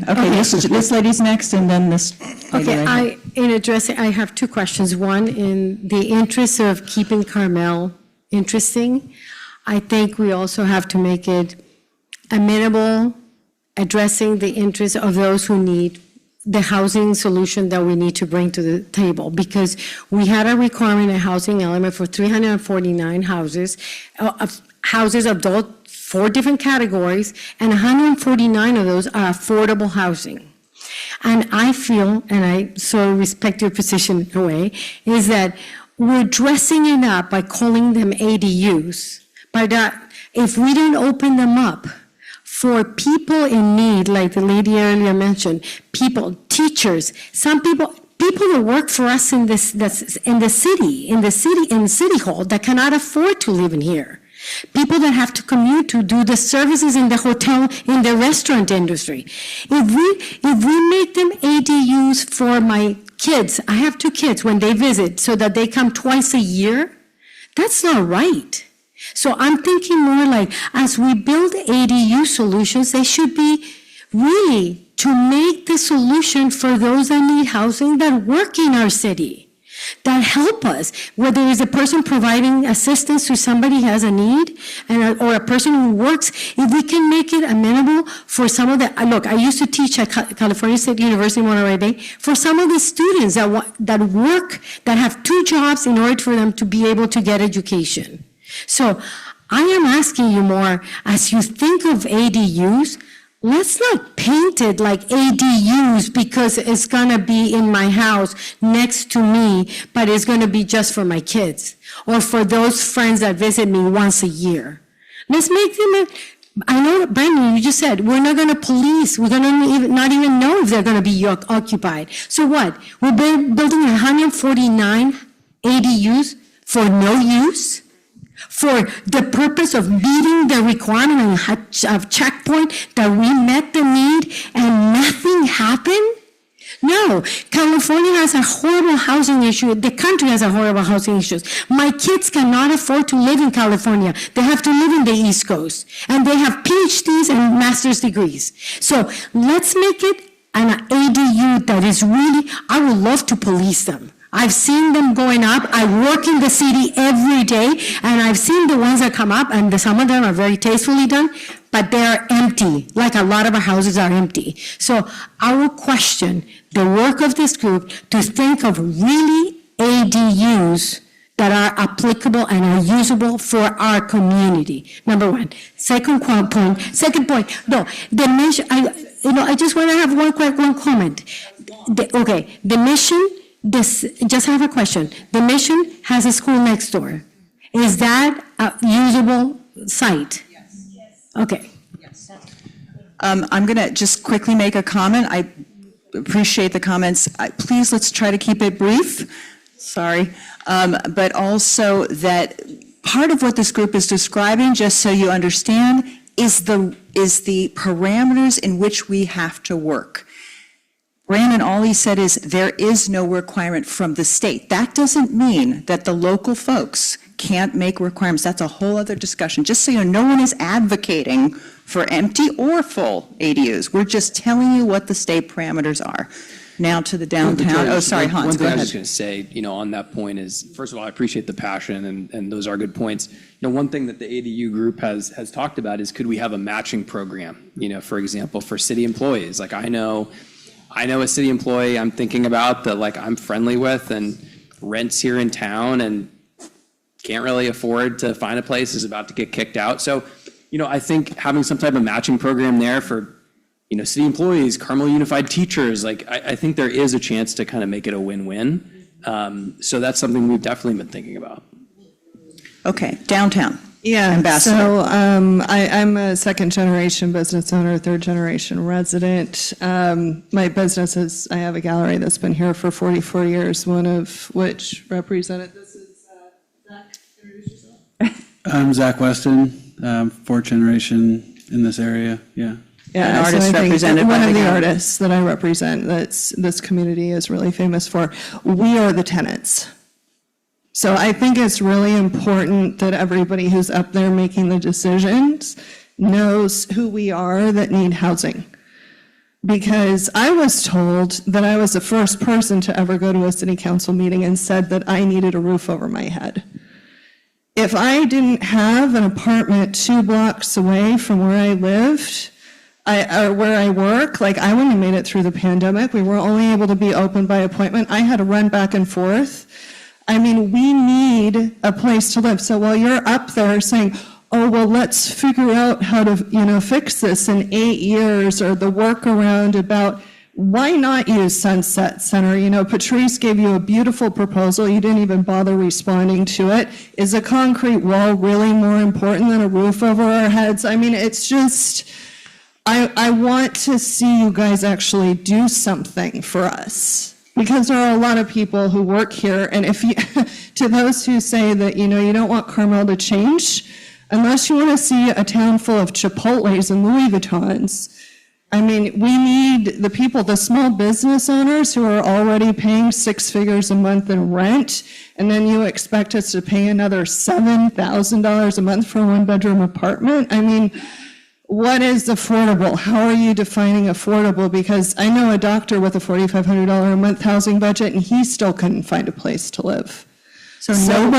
Okay, this lady's next, and then this lady. Okay, in addressing, I have two questions. One, in the interest of keeping Carmel interesting, I think we also have to make it amenable, addressing the interests of those who need the housing solution that we need to bring to the table, because we had a requirement, a housing element for 349 houses, adult, 4 different categories, and 149 of those are affordable housing. And I feel, and I so respect your position in a way, is that we're dressing it up by calling them ADUs, but if we don't open them up for people in need, like the lady earlier mentioned, people, teachers, some people that work for us in the city hall that cannot afford to live in here. People that have to commute to do the services in the hotel, in the restaurant industry. If we make them ADUs for my kids, I have 2 kids, when they visit, so that they come twice a year, that's not right. So I'm thinking more like, as we build ADU solutions, they should be really to make the solution for those that need housing that work in our city, that help us, whether it's a person providing assistance to somebody who has a need, or a person who works. If we can make it amenable for some of the, look, I used to teach at California State University, Monterey Bay, for some of the students that work, that have 2 jobs in order for them to be able to get education. So I am asking you more, as you think of ADUs, let's not paint it like ADUs because it's going to be in my house next to me, but it's going to be just for my kids or for those friends that visit me once a year. Let's make them, I know, Brandon, you just said, we're not going to police. We're going to not even know if they're going to be occupied. So what? We're building 149 ADUs for no use? For the purpose of meeting the requirement of checkpoint that we met the need and nothing happened? No, California has a horrible housing issue. The country has a horrible housing issue. My kids cannot afford to live in California. They have to live in the East Coast. And they have PhDs and master's degrees. So let's make it an ADU that is really, I would love to police them. I've seen them going up. I work in the city every day, and I've seen the ones that come up, and some of them are very tastefully done, but they're empty, like a lot of our houses are empty. So I will question the work of this group to think of really ADUs that are applicable and are usable for our community. Number one. Second point, no, the mission, I just want to have one comment. The mission, just have a question. The mission has a school next door. Is that a usable site? Yes. Okay. Yes. I'm going to just quickly make a comment. I appreciate the comments. Please, let's try to keep it brief. Sorry. But also that part of what this group is describing, just so you understand, is the parameters in which we have to work. Brandon, all he said is there is no requirement from the state. That doesn't mean that the local folks can't make requirements. That's a whole other discussion. Just so you know, no one is advocating for empty or full ADUs. We're just telling you what the state parameters are. Now to the downtown. Oh, sorry, Hans, One thing go I was ahead. just going to say, on that point is, first of all, I appreciate the passion, and those are good points. One thing that the ADU group has talked about is, could we have a matching program, for example, for city employees? Like, I know a city employee I'm thinking about that, like, I'm friendly with and rents here in town and can't really afford to find a place, is about to get kicked out. So, I think having some type of matching program there for, city employees, Carmel Unified teachers, like, I think there is a chance to kind of make it a win-win. So that's something we've definitely been thinking about. Okay, downtown. Yeah, Ambassador. so I'm a second-generation business owner, third-generation resident. My business is, I have a gallery that's been here for 44 years, one of which represented, this is Zach, introduce yourself. I'm Zach Weston, fourth generation in this area, yeah. Yeah, An artist so I think represented by one the of the gallery. artists that I represent that's this community is really famous for. We are the tenants. So I think it's really important that everybody who's up there making the decisions knows who we are that need housing. Because I was told that I was the first person to ever go to a city council meeting and said that I needed a roof over my head. If I didn't have an apartment 2 blocks away from where I lived, or where I work, like, I wouldn't have made it through the pandemic. We were only able to be open by appointment. I had to run back and forth. I mean, we need a place to live. So while you're up there saying, oh, well, let's figure out how to, fix this in 8 years, or the workaround about, why not use Sunset Center? Patrice gave you a beautiful proposal. You didn't even bother responding to it. Is a concrete wall really more important than a roof over our heads? I mean, it's just, I want to see you guys actually do something for us. Because there are a lot of people who work here, and if you, to those who say that, you don't want Carmel to change, unless you want to see a town full of Chipotles and Louis Vuittons, I mean, we need the people, the small business owners who are already paying 6 figures a month in rent, and then you expect us to pay another $7,000 a month for a 1-bedroom apartment? I mean, what is affordable? How are you defining affordable? Because I know a doctor with a $4,500 a month housing budget, and he still couldn't find a place to live. So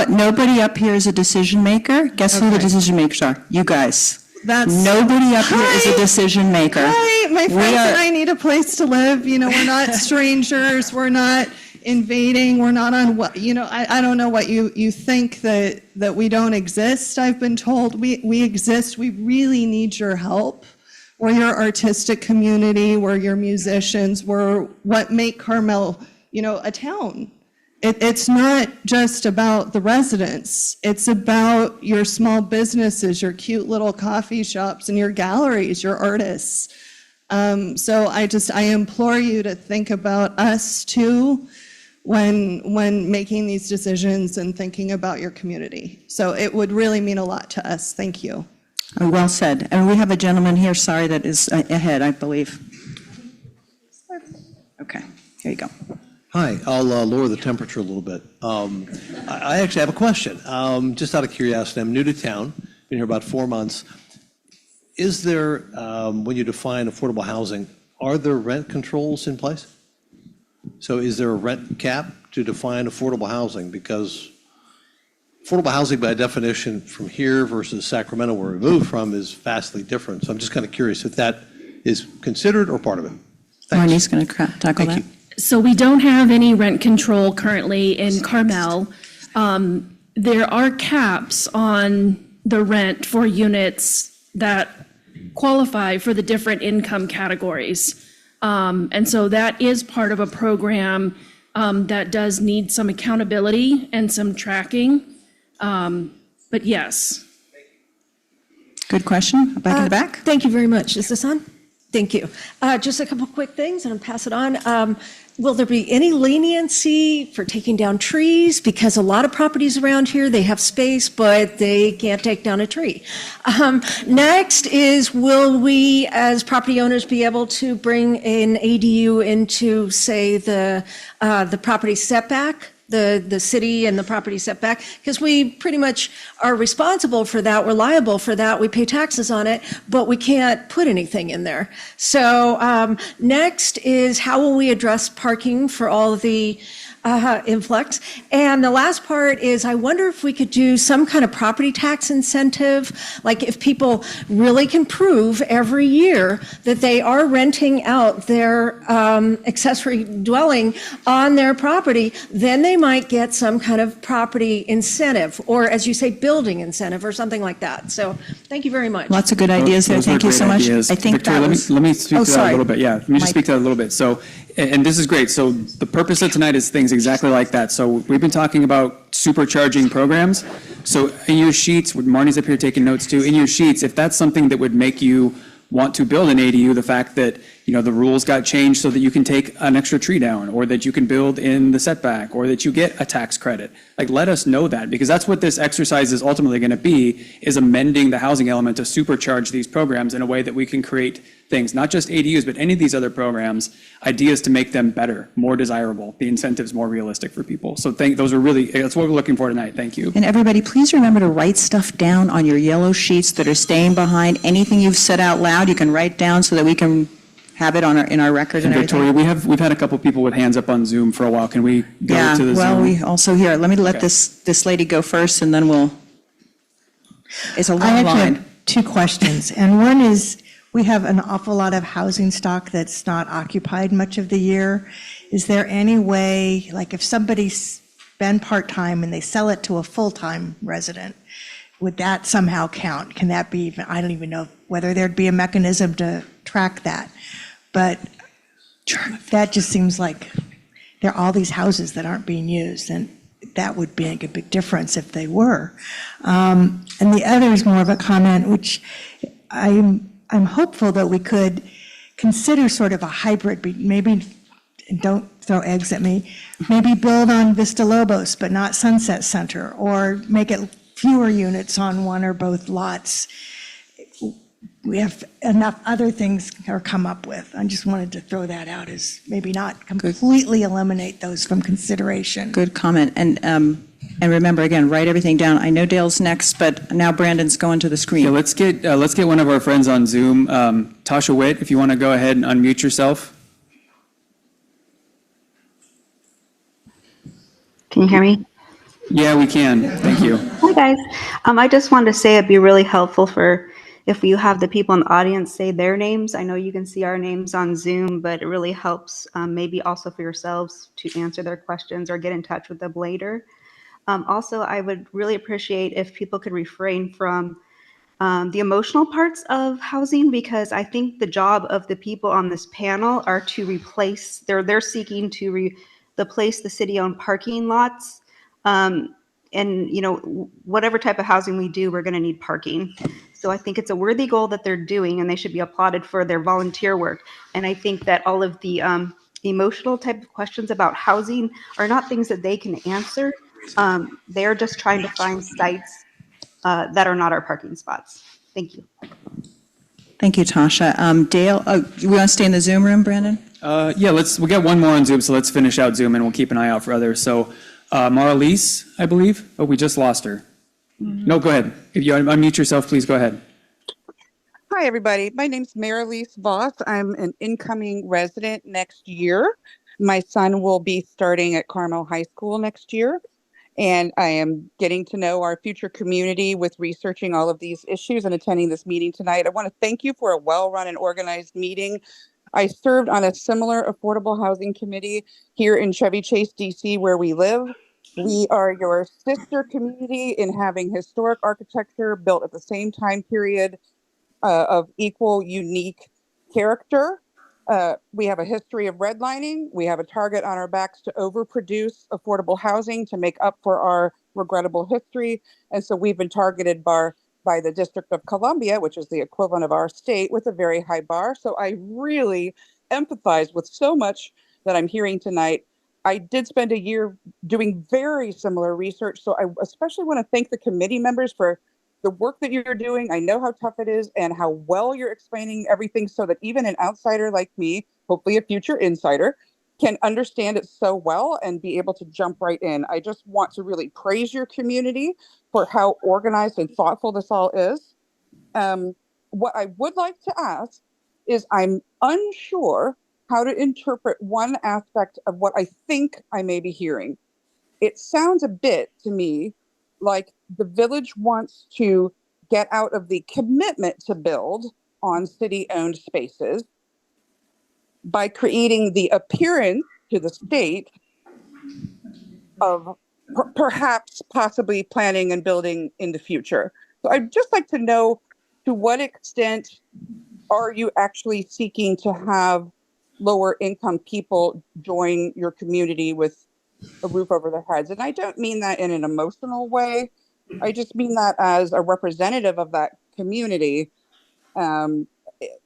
nobody up here is a decision maker? Guess who the decision makers are? You guys. Nobody up here is a decision maker. Hi, my friends and I need a place to live. We're not strangers. We're not invading. We're not on what, I don't know what you think that we don't exist. I've been told we exist. We really need your help. We're your artistic community. We're your musicians. We're what make Carmel, a town. It's not just about the residents. It's about your small businesses, your cute little coffee shops, and your galleries, your artists. So I implore you to think about us too when making these decisions and thinking about your community. So it would really mean a lot to us. Thank you. Well said. And we have a gentleman here, sorry, that is ahead, I believe. Okay. There you go. Hi, I'll lower the temperature a little bit. I actually have a question. Just out of curiosity, I'm new to town, been here about 4 months. Is there, when you define affordable housing, are there rent controls in place? So is there a rent cap to define affordable housing? Because affordable housing by definition from here versus Sacramento, where we moved from, is vastly different. So I'm just kind of curious if that is considered or part of it. Marnie's going to tackle that. So we don't have any rent control currently in Carmel. There are caps on the rent for units that qualify for the different income categories. And so that is part of a program that does need some accountability and some tracking. But yes. Good question. Back in the back. Thank you very much. Is this on? Thank you. Just a couple quick things and I'll pass it on. Will there be any leniency for taking down trees? Because a lot of properties around here, they have space, but they can't take down a tree. Next is, will we, as property owners, be able to bring an ADU into, say, the property setback? The city and the property setback, because we pretty much are responsible for that, we're liable for that, we pay taxes on it, but we can't put anything in there. So next is, how will we address parking for all of the influx? And the last part is, I wonder if we could do some kind of property tax incentive, like if people really can prove every year that they are renting out their accessory dwelling on their property, then they might get some kind of property incentive, or as you say, building incentive or something like that. So thank you very much. Lots of good ideas there. Those were Thank you great so much. ideas. I think Victoria, that was. let me speak to that a sorry. little bit. Yeah, let me just Mike. speak to that a little bit. So, and this is great. So the purpose of tonight is things exactly like that. So we've been talking about supercharging programs. So in your sheets, Marnie's up here taking notes too, in your sheets, if that's something that would make you want to build an ADU, the fact that, you know, the rules got changed so that you can take an extra tree down, or that you can build in the setback, or that you get a tax credit. Like, let us know that, because that's what this exercise is ultimately going to be, is amending the housing element to supercharge these programs in a way that we can create things, not just ADUs, but any of these other programs, ideas to make them better, more desirable, the incentives more realistic for people. So those are really, that's what we're looking for tonight. Thank you. And everybody, please remember to write stuff down on your yellow sheets that are staying behind. Anything you've said out loud, you can write down so that we can have it on in our record and everything. Victoria, we've had a couple people with hands up on Zoom for a while. Can we go to the Zoom? Well, we also here, let me let this lady go first, and then we'll, it's a long I line. have two questions, and one is, we have an awful lot of housing stock that's not occupied much of the year. Is there any way, like if somebody's been part-time and they sell it to a full-time resident, would that somehow count? Can that be, I don't even know whether there'd be a mechanism to track that. But that just seems like there are all these houses that aren't being used, and that would make a big difference if they were. And the other is more of a comment, which I'm hopeful that we could consider sort of a hybrid, maybe, don't throw eggs at me, maybe build on Vista Lobos, but not Sunset Center, or make it fewer units on one or both lots. We have enough other things to come up with. I just wanted to throw that out as maybe not completely eliminate those from consideration. Good comment. And remember, again, write everything down. I know Dale's next, but now Brandon's going to the screen. Yeah, let's get one of our friends on Zoom. Tasha Witt, if you want to go ahead and unmute yourself. Can you hear me? Yeah, we can. Thank you. Hi, guys. I just wanted to say it'd be really helpful if you have the people in the audience say their names. I know you can see our names on Zoom, but it really helps maybe also for yourselves to answer their questions or get in touch with them later. Also, I would really appreciate if people could refrain from the emotional parts of housing, because I think the job of the people on this panel are to replace, they're seeking to replace the city-owned parking lots. And, you know, whatever type of housing we do, we're going to need parking. So I think it's a worthy goal that they're doing, and they should be applauded for their volunteer work. And I think that all of the emotional type of questions about housing are not things that they can answer. They're just trying to find sites that are not our parking spots. Thank you. Thank you, Tasha. Dale, we want to stay in the Zoom room, Brandon? Yeah, we got one more on Zoom, so let's finish out Zoom and we'll keep an eye out for others. So Marlise, I believe. Oh, we just lost her. No, go ahead. If you unmute yourself, please go ahead. Hi, everybody. My name's Marilise Voss. I'm an incoming resident next year. My son will be starting at Carmel High School next year, and I am getting to know our future community with researching all of these issues and attending this meeting tonight. I want to thank you for a well-run and organized meeting. I served on a similar affordable housing committee here in Chevy Chase, DC, where we live. We are your sister community in having historic architecture built at the same time period of equal, unique character. We have a history of redlining. We have a target on our backs to overproduce affordable housing to make up for our regrettable history. And so we've been targeted by the District of Columbia, which is the equivalent of our state, with a very high bar. So I really empathize with so much that I'm hearing tonight. I did spend a year doing very similar research. So I especially want to thank the committee members for the work that you're doing. I know how tough it is and how well you're explaining everything so that even an outsider like me, hopefully a future insider, can understand it so well and be able to jump right in. I just want to really praise your community for how organized and thoughtful this all is. What I would like to ask is I'm unsure how to interpret one aspect of what I think I may be hearing. It sounds a bit to me like the village wants to get out of the commitment to build on city-owned spaces by creating the appearance to the state of perhaps possibly planning and building in the future. So I'd just like to know, to what extent are you actually seeking to have lower income people join your community with a roof over their heads? And I don't mean that in an emotional way. I just mean that as a representative of that community.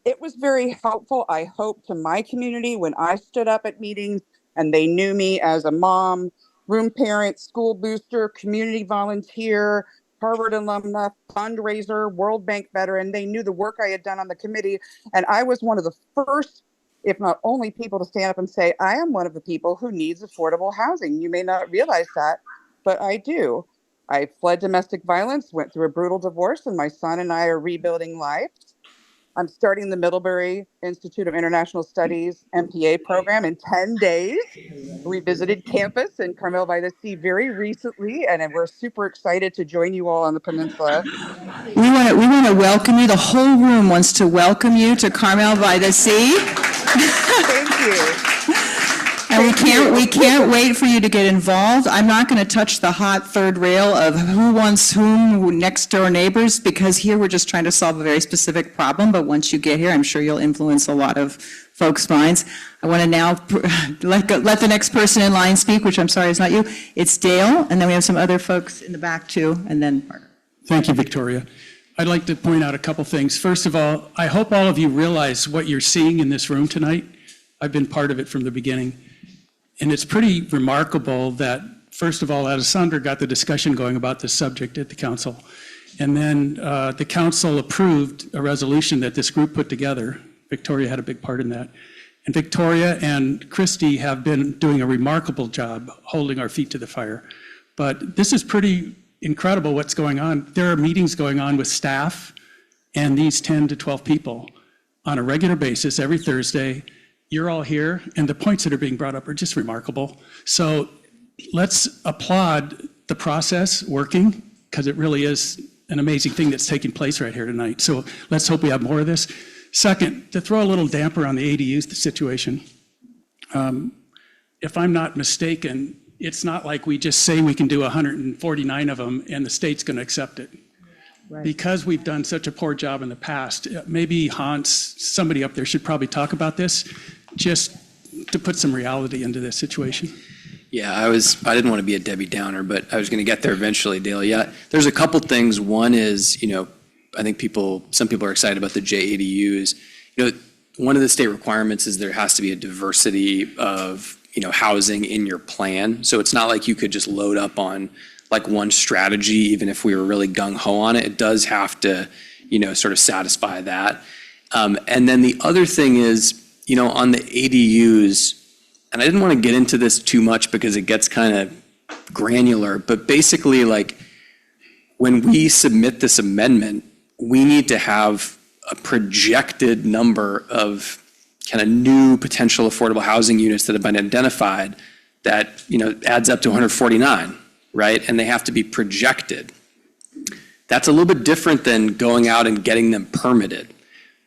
It was very helpful, I hope, to my community when I stood up at meetings and they knew me as a mom, room parent, school booster, community volunteer, Harvard alumna, fundraiser, World Bank veteran. They knew the work I had done on the committee. And I was one of the first, if not only, people to stand up and say, I am one of the people who needs affordable housing. You may not realize that, but I do. I fled domestic violence, went through a brutal divorce, and my son and I are rebuilding lives. I'm starting the Middlebury Institute of International Studies MPA program in 10 days. We visited campus in Carmel-by-the-Sea very recently, and we're super excited to join you all on the peninsula. We want to welcome you. The whole room wants to welcome you to Carmel-by-the-Sea. Thank you. And we can't wait for you to get involved. I'm not going to touch the hot third rail of who wants whom, next door neighbors, because here we're just trying to solve a very specific problem. But once you get here, I'm sure you'll influence a lot of folks' minds. I want to now let the next person in line speak, which I'm sorry is not you. It's Dale, and then we have some other folks in the back too, and then Mark. Thank you, Victoria. I'd like to point out a couple things. First of all, I hope all of you realize what you're seeing in this room tonight. I've been part of it from the beginning. And it's pretty remarkable that, first of all, Alessandra got the discussion going about this subject at the council. And then the council approved a resolution that this group put together. Victoria had a big part in that. And Victoria and Christy have been doing a remarkable job holding our feet to the fire. But this is pretty incredible what's going on. There are meetings going on with staff and these 10 to 12 people on a regular basis every Thursday. You're all here, and the points that are being brought up are just remarkable. So let's applaud the process working, because it really is an amazing thing that's taking place right here tonight. So let's hope we have more of this. Second, to throw a little damper on the ADU situation, if I'm not mistaken, it's not like we just say we can do 149 of them and the state's going to accept it. Right. Because we've done such a poor job in the past, maybe Hans, somebody up there should probably talk about this, just to put some reality into this situation. Yeah, I didn't want to be a Debbie Downer, but I was going to get there eventually, Dale. Yeah, there's a couple things. One is, I think some people are excited about the JADUs. One of the state requirements is there has to be a diversity of, housing in your plan. So it's not like you could just load up on like one strategy, even if we were really gung-ho on it. It does have to, sort of satisfy that. And then the other thing is, on the ADUs, and I didn't want to get into this too much because it gets kind of granular, but basically, like, when we submit this amendment, we need to have a projected number of kind of new potential affordable housing units that have been identified that, adds up to 149, right? And they have to be projected. That's a little bit different than going out and getting them permitted,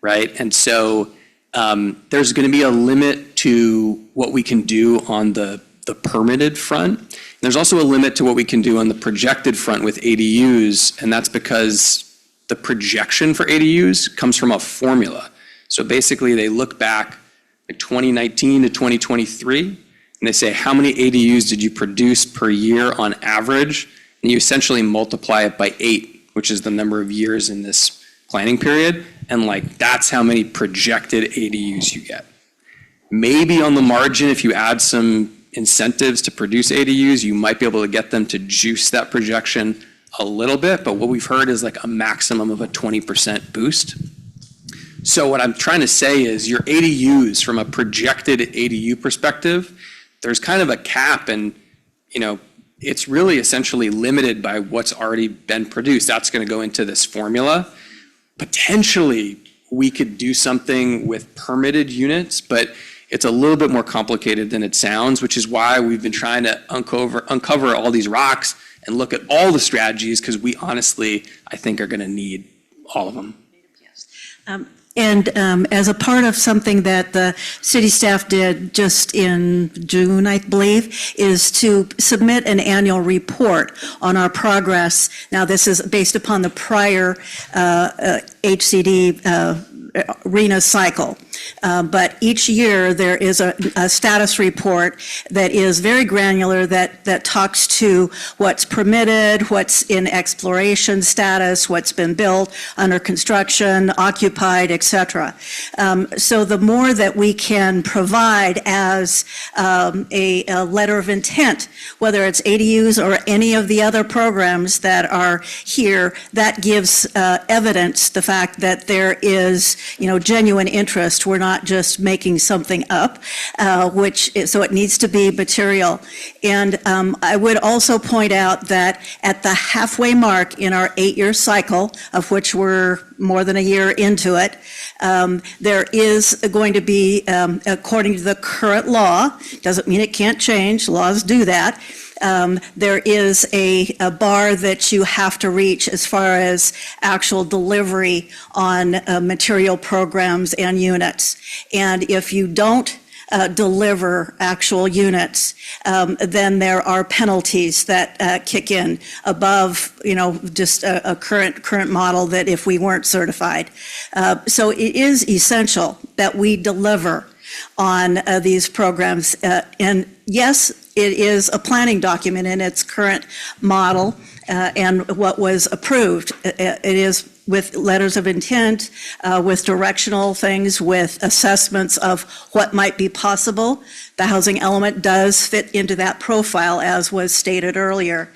right? And so there's going to be a limit to what we can do on the permitted front. There's also a limit to what we can do on the projected front with ADUs, and that's because the projection for ADUs comes from a formula. So basically, they look back like 2019 to 2023, and they say, how many ADUs did you produce per year on average? And you essentially multiply it by 8, which is the number of years in this planning period, and that's how many projected ADUs you get. Maybe on the margin, if you add some incentives to produce ADUs, you might be able to get them to juice that projection a little bit, but what we've heard is like a maximum of a 20% boost. So what I'm trying to say is your ADUs, from a projected ADU perspective, there's kind of a cap, and it's really essentially limited by what's already been produced. That's going to go into this formula. Potentially, we could do something with permitted units, but it's a little bit more complicated than it sounds, which is why we've been trying to uncover all these rocks and look at all the strategies, because we honestly, I think, are going to need all of them. And as a part of something that the city staff did just in June, I believe, is to submit an annual report on our progress. Now, this is based upon the prior HCD RENA cycle. But each year there is a status report that is very granular, that talks to what's permitted, what's in exploration status, what's been built, under construction, occupied, etc. So the more that we can provide as a letter of intent, whether it's ADUs or any of the other programs that are here, that gives evidence, the fact that there is genuine interest. We're not just making something up, so it needs to be material. And I would also point out that at the halfway mark in our 8-year cycle, of which we're more than a year into it, there is going to be, according to the current law, doesn't mean it can't change, laws do that, there is a bar that you have to reach as far as actual delivery on material programs and units. And if you don't deliver actual units, then there are penalties that kick in above, just a current model that if we weren't certified. So it is essential that we deliver on these programs. And yes, it is a planning document in its current model and what was approved. It is with letters of intent, with directional things, with assessments of what might be possible. The housing element does fit into that profile, as was stated earlier.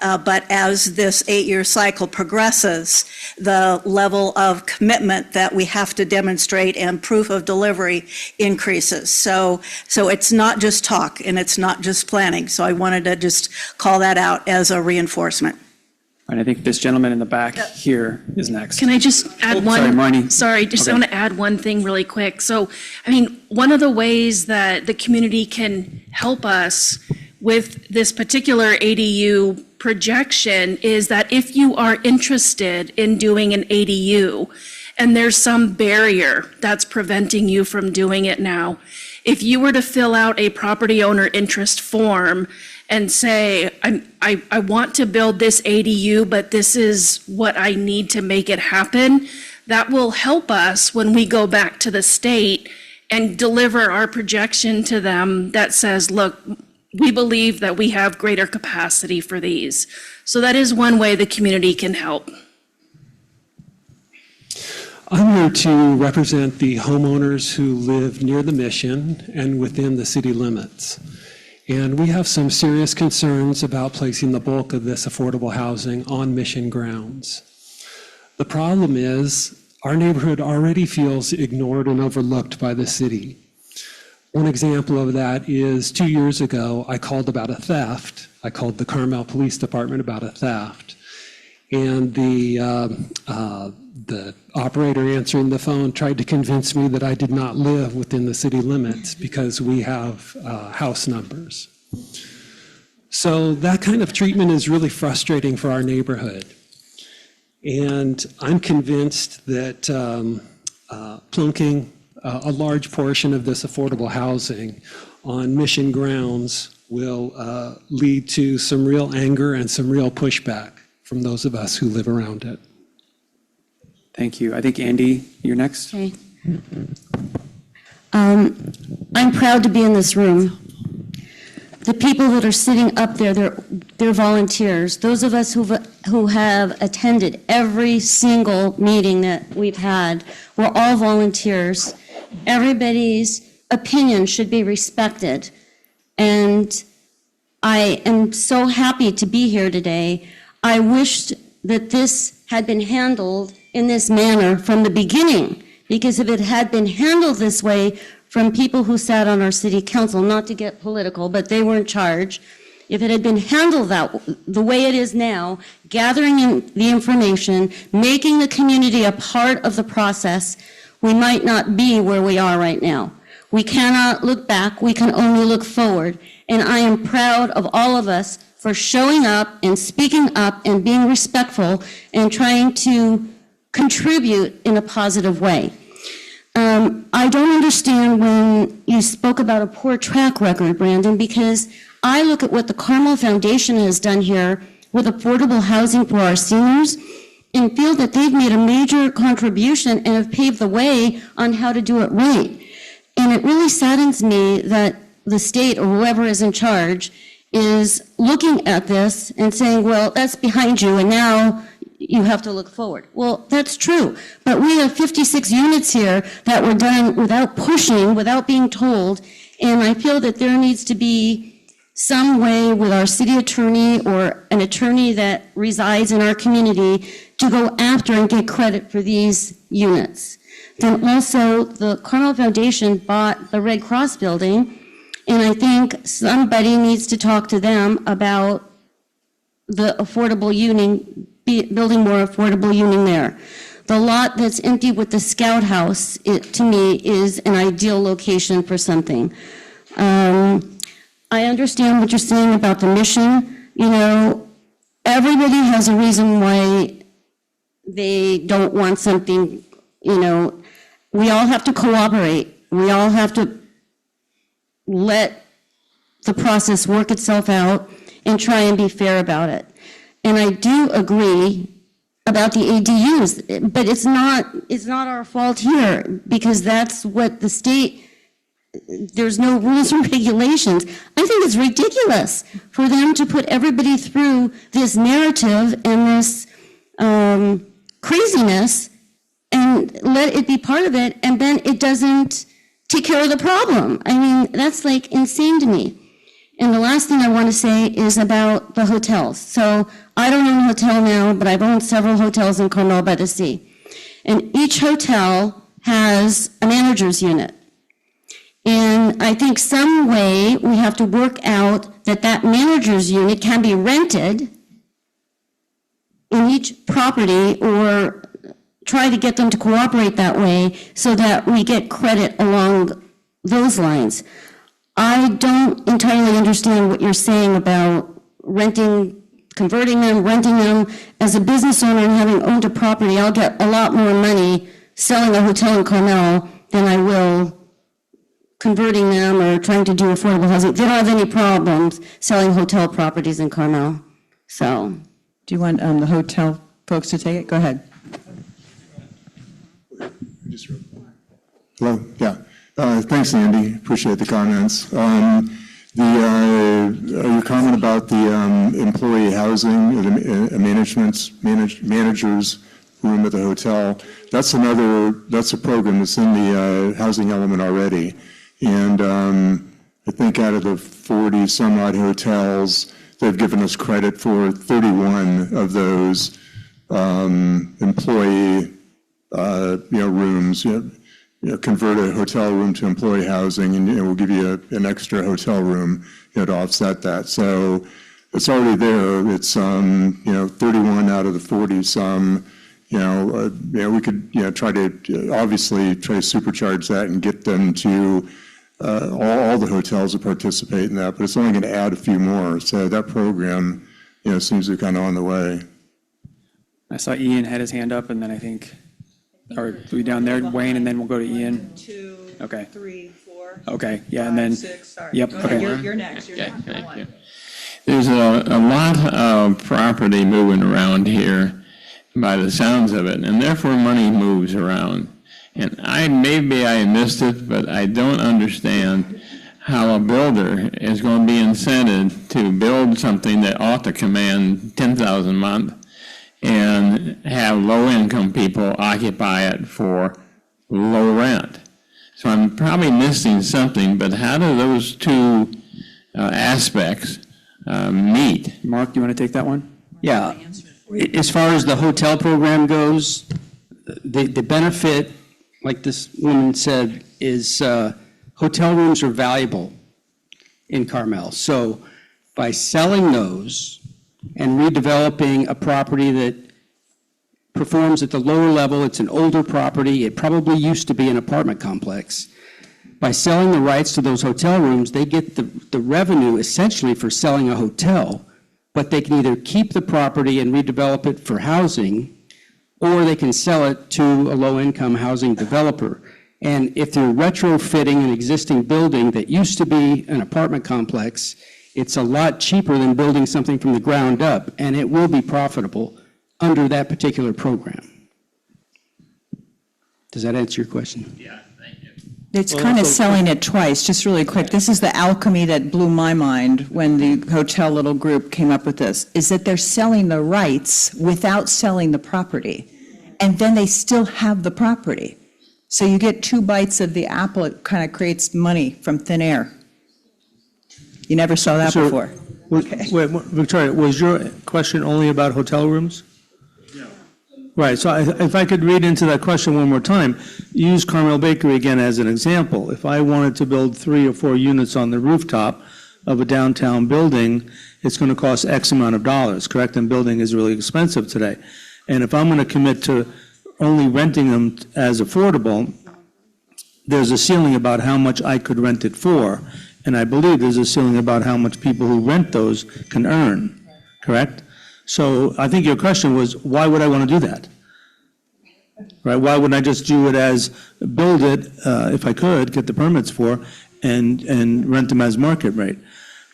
But as this 8-year cycle progresses, the level of commitment that we have to demonstrate and proof of delivery increases. So it's not just talk, and it's not just planning. So I wanted to just call that out as a reinforcement. And I think this gentleman in the back here is next. Can I just add one? Sorry, Marnie. Sorry, just Okay. want to add one thing really quick. So, one of the ways that the community can help us with this particular ADU projection is that if you are interested in doing an ADU and there's some barrier that's preventing you from doing it now, if you were to fill out a property owner interest form and say, I want to build this ADU, but this is what I need to make it happen, that will help us when we go back to the state and deliver our projection to them that says, look, we believe that we have greater capacity for these. So that is one way the community can help. I'm here to represent the homeowners who live near the Mission and within the city limits. And we have some serious concerns about placing the bulk of this affordable housing on Mission grounds. The problem is our neighborhood already feels ignored and overlooked by the city. One example of that is 2 years ago, I called about a theft. I called the Carmel Police Department about a theft. And the operator answering the phone tried to convince me that I did not live within the city limits because we have house numbers. So that kind of treatment is really frustrating for our neighborhood. And I'm convinced that plunking a large portion of this affordable housing on Mission grounds will lead to some real anger and some real pushback from those of us who live around it. Thank you. I think Andy, you're next. Okay. I'm proud to be in this room. The people that are sitting up there, they're volunteers. Those of us who have attended every single meeting that we've had, we're all volunteers. Everybody's opinion should be respected. And I am so happy to be here today. I wished that this had been handled in this manner from the beginning, because if it had been handled this way from people who sat on our city council, not to get political, but they were in charge, if it had been handled the way it is now, gathering in the information, making the community a part of the process, we might not be where we are right now. We cannot look back, we can only look forward. And I am proud of all of us for showing up and speaking up and being respectful and trying to contribute in a positive way. I don't understand when you spoke about a poor track record, Brandon, because I look at what the Carmel Foundation has done here with affordable housing for our seniors and feel that they've made a major contribution and have paved the way on how to do it right. And it really saddens me that the state or whoever is in charge is looking at this and saying, well, that's behind you and now you have to look forward. Well, that's true, but we have 56 units here that were done without pushing, without being told, and I feel that there needs to be some way with our city attorney or an attorney that resides in our community to go after and get credit for these units. Then also, the Carmel Foundation bought the Red Cross building, and I think somebody needs to talk to them about the affordable union, building more affordable union there. The lot that's empty with the Scout House, to me, is an ideal location for something. I understand what you're saying about the mission. You know, everybody has a reason why they don't want something, you know. We all have to cooperate. We all have to let the process work itself out and try and be fair about it. And I do agree about the ADUs, but it's not our fault here because that's what the state, there's no rules or regulations. I think it's ridiculous for them to put everybody through this narrative and this craziness and let it be part of it, and then it doesn't take care of the problem. I mean, that's like insane to me. And the last thing I want to say is about the hotels. So I don't own a hotel now, but I've owned several hotels in Carmel-by-the-Sea. And each hotel has a manager's unit. And I think some way we have to work out that that manager's unit can be rented in each property or try to get them to cooperate that way so that we get credit along those lines. I don't entirely understand what you're saying about renting, converting them, renting them. As a business owner and having owned a property, I'll get a lot more money selling a hotel in Carmel than I will converting them or trying to do affordable housing. They don't have any problems selling hotel properties in Carmel. So, do you want the hotel folks to take it? Go ahead. Hello, yeah. Thanks, Andy. Appreciate the comments. Your comment about the employee housing, the manager's room at the hotel, that's a program that's in the housing element already. And I think out of the 40 some odd hotels, they've given us credit for 31 of those employee rooms. convert a hotel room to employee housing, and we'll give you an extra hotel room, to offset that. So it's already there. It's 31 out of the 40 some. We could try to obviously try to supercharge that and get them to all the hotels to participate in that, but it's only going to add a few more. So that program, seems to be kind of on the way. I saw Ian had his hand up, and then I think, are we down there, Wayne, and then we'll go to Ian? 2, Okay. 3, 4. Okay, yeah, 5, and then. 6, sorry. Yep, Go ahead. okay. You're next. You're next. Go on. There's a lot of property moving around here by the sounds of it, and therefore money moves around. And maybe I missed it, but I don't understand how a builder is going to be incented to build something that ought to command $10,000 a month and have low-income people occupy it for low rent. So I'm probably missing something, but how do those two aspects meet? Mark, you want to take that one? Yeah. As far as the hotel program goes, the benefit, like this woman said, is hotel rooms are valuable in Carmel. So by selling those and redeveloping a property that performs at the lower level, it's an older property, it probably used to be an apartment complex. By selling the rights to those hotel rooms, they get the revenue essentially for selling a hotel, but they can either keep the property and redevelop it for housing, or they can sell it to a low-income housing developer. And if they're retrofitting an existing building that used to be an apartment complex, it's a lot cheaper than building something from the ground up, and it will be profitable under that particular program. Does that answer your question? Yeah, thank you. It's kind of selling it twice, just really quick. This is the alchemy that blew my mind when the hotel little group came up with this, is that they're selling the rights without selling the property. And then they still have the property. So you get 2 bites of the apple. It kind of creates money from thin air. You never saw that before. Wait, Victoria, was your question only about hotel rooms? Yeah. Right, so if I could read into that question one more time, use Carmel Bakery again as an example. If I wanted to build 3 or 4 units on the rooftop of a downtown building, it's going to cost X amount of dollars, correct? And building is really expensive today. And if I'm going to commit to only renting them as affordable, there's a ceiling about how much I could rent it for. And I believe there's a ceiling about how much people who rent those can earn, correct? So I think your question was, why would I want to do that? Right? Why wouldn't I just do it as, build it, if I could, get the permits for, and rent them as market rate?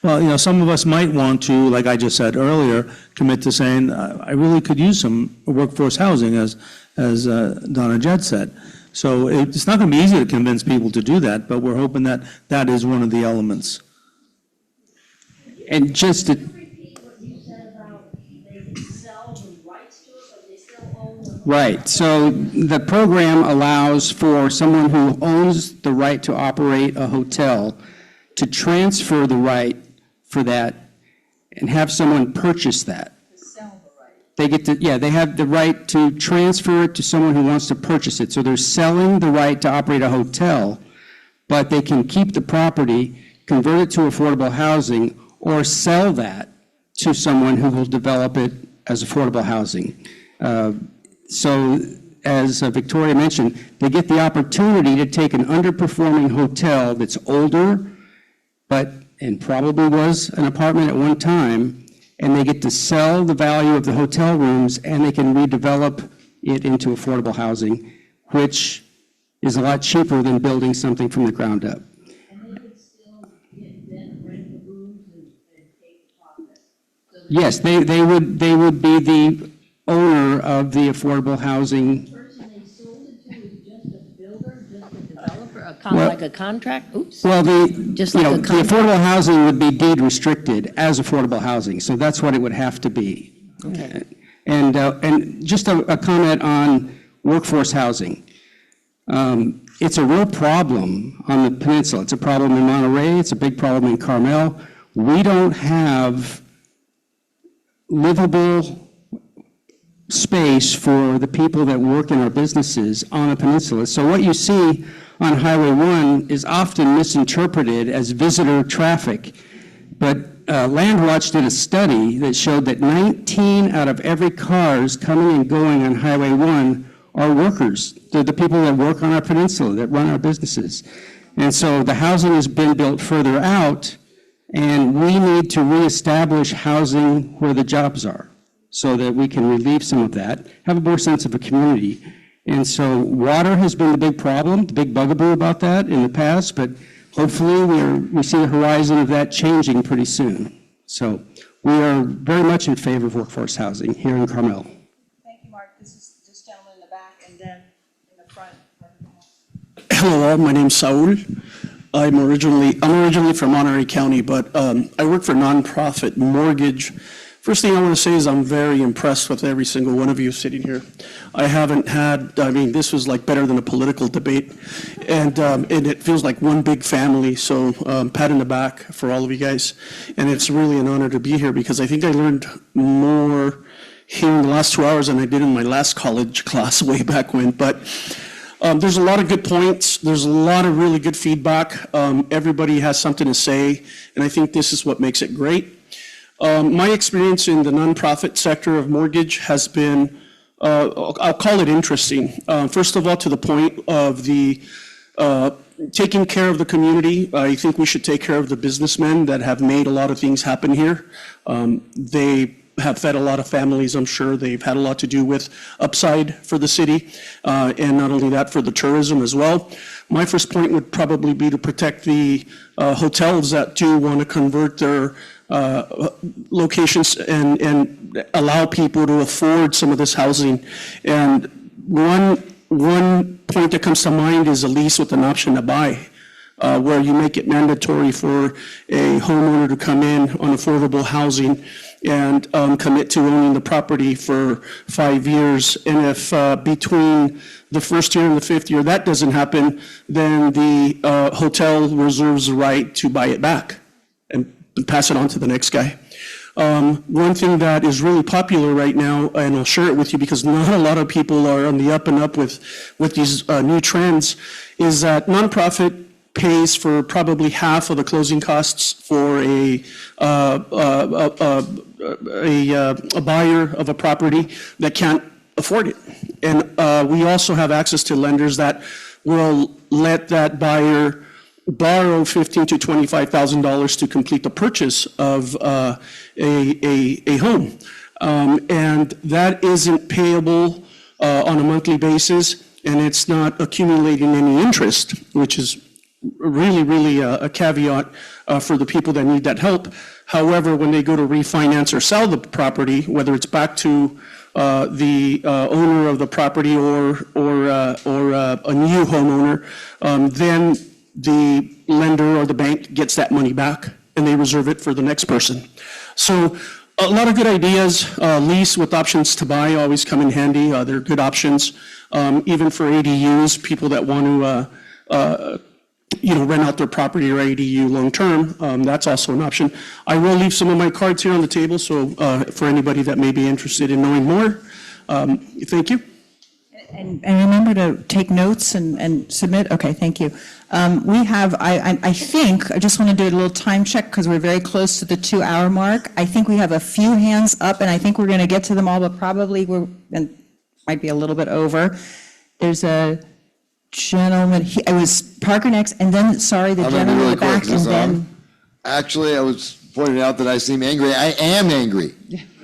Well, some of us might want to, like I just said earlier, commit to saying, I really could use some workforce housing, as Donna Jett said. So it's not going to be easy to convince people to do that, but we're hoping that that is one of the elements. And just to, right, so the program allows for someone who owns the right to operate a hotel to transfer the right for that and have someone purchase that. They get to, they have the right to transfer it to someone who wants to purchase it. So they're selling the right to operate a hotel, but they can keep the property, convert it to affordable housing, or sell that to someone who will develop it as affordable housing. So as Victoria mentioned, they get the opportunity to take an underperforming hotel that's older, and probably was an apartment at one time, and they get to sell the value of the hotel rooms, and they can redevelop it into affordable housing, which is a lot cheaper than building something from the ground up. Yes, they would be the owner of the affordable housing. Like a contract? Oops. Well, Just like a the affordable housing would be deed restricted as affordable housing, so that's what it would have to be. Okay. And just a comment on workforce housing. It's a real problem on the peninsula. It's a problem in Monterey. It's a big problem in Carmel. We don't have livable space for the people that work in our businesses on the peninsula. So what you see on Highway 1 is often misinterpreted as visitor traffic. But Landwatch did a study that showed that 19 out of every cars coming and going on Highway 1 are workers. They're the people that work on our peninsula, that run our businesses. And so the housing has been built further out, and we need to reestablish housing where the jobs are so that we can relieve some of that, have a more sense of a community. And so water has been the big problem, the big bugaboo about that in the past, but hopefully we see the horizon of that changing pretty soon. So we are very much in favor of workforce housing here in Carmel. Thank you, Mark. This is this gentleman in the back and then in the front. Hello, all. My name's Saul. I'm originally from Monterey County, but I work for nonprofit mortgage. First thing I want to say is I'm very impressed with every single one of you sitting here. This was like better than a political debate, and it feels like one big family, so pat in the back for all of you guys. And it's really an honor to be here because I think I learned more here in the last 2 hours than I did in my last college class way back when. But there's a lot of good points. There's a lot of really good feedback. Everybody has something to say, and I think this is what makes it great. My experience in the nonprofit sector of mortgage has been, I'll call it interesting. First of all, to the point of the taking care of the community. I think we should take care of the businessmen that have made a lot of things happen here. They have fed a lot of families, I'm sure. They've had a lot to do with upside for the city, and not only that, for the tourism as well. My first point would probably be to protect the hotels that do want to convert their locations and allow people to afford some of this housing. And one point that comes to mind is a lease with an option to buy, where you make it mandatory for a homeowner to come in on affordable housing and commit to owning the property for 5 years. And if between the first year and the fifth year that doesn't happen, then the hotel reserves the right to buy it back and pass it on to the next guy. One thing that is really popular right now, and I'll share it with you because not a lot of people are on the up and up with these new trends, is that nonprofit pays for probably half of the closing costs for a buyer of a property that can't afford it. And we also have access to lenders that will let that buyer borrow $15,000 to $25,000 to complete the purchase of a home. And that isn't payable on a monthly basis, and it's not accumulating any interest, which is really a caveat for the people that need that help. However, when they go to refinance or sell the property, whether it's back to the owner of the property or a new homeowner, then the lender or the bank gets that money back and they reserve it for the next person. So a lot of good ideas. Lease with options to buy always come in handy. They're good options. Even for ADUs, people that want to rent out their property or ADU long-term, that's also an option. I will leave some of my cards here on the table, so for anybody that may be interested in knowing more, thank you. And remember to take notes and submit. Okay, thank you. We have, I think, I just want to do a little time check because we're very close to the 2-hour mark. I think we have a few hands up, and I think we're going to get to them all, but probably might be a little bit over. There's a gentleman, it was Parker next, and then, sorry, the gentleman in the back, and then. Actually, I was pointing out that I seem angry. I am angry.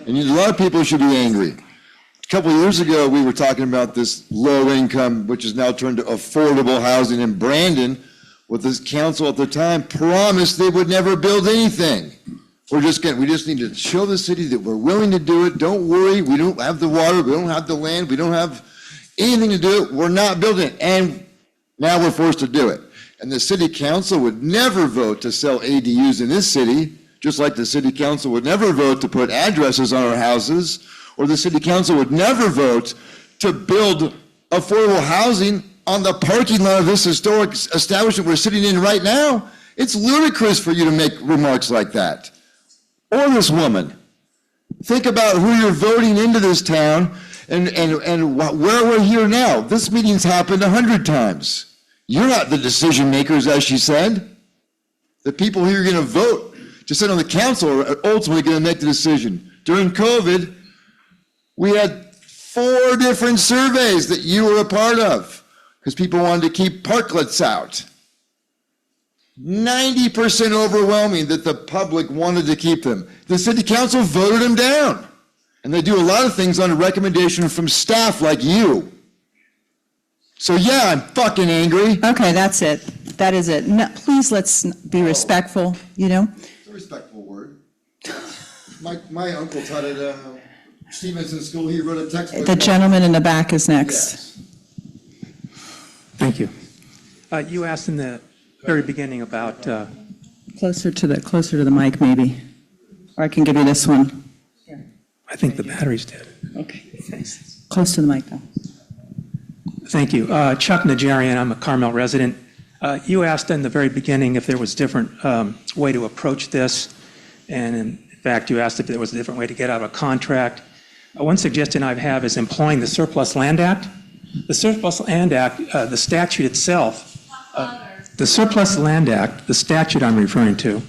And a lot of people should be angry. A couple of years ago, we were talking about this low income, which is now turned to affordable housing in Brandon. What this council at the time promised they would never build anything. We just need to show the city that we're willing to do it. Don't worry, we don't have the water, we don't have the land, we don't have anything to do it. We're not building it. And now we're forced to do it. And the city council would never vote to sell ADUs in this city, just like the city council would never vote to put addresses on our houses, or the city council would never vote to build affordable housing on the parking lot of this historic establishment we're sitting in right now. It's ludicrous for you to make remarks like that. Or this woman. Think about who you're voting into this town And where we're here now, this meeting's happened 100 times. You're not the decision makers, as she said. The people who are going to vote to sit on the council are ultimately going to make the decision. During COVID, we had 4 different surveys that you were a part of because people wanted to keep parklets out. 90% overwhelming that the public wanted to keep them. The city council voted them down. And they do a lot of things on a recommendation from staff like you. So yeah, I'm fucking angry. Okay, that's it. That is it. No, please, let's be respectful, you know? It's a respectful word. My uncle taught at Stevenson School. He wrote a textbook. The gentleman in the back is next. Yes. Thank you. You asked in the very beginning about... Closer to the mic, maybe. Or I can give you this one. I think the battery's dead. Okay. Close to the mic, though. Thank you. Chuck Najarian, I'm a Carmel resident. You asked in the very beginning if there was a different way to approach this, and in fact, you asked if there was a different way to get out of a contract. One suggestion I have is employing the Surplus Land Act. The Surplus Land Act, the statute itself, the Surplus Land Act, the statute I'm referring to,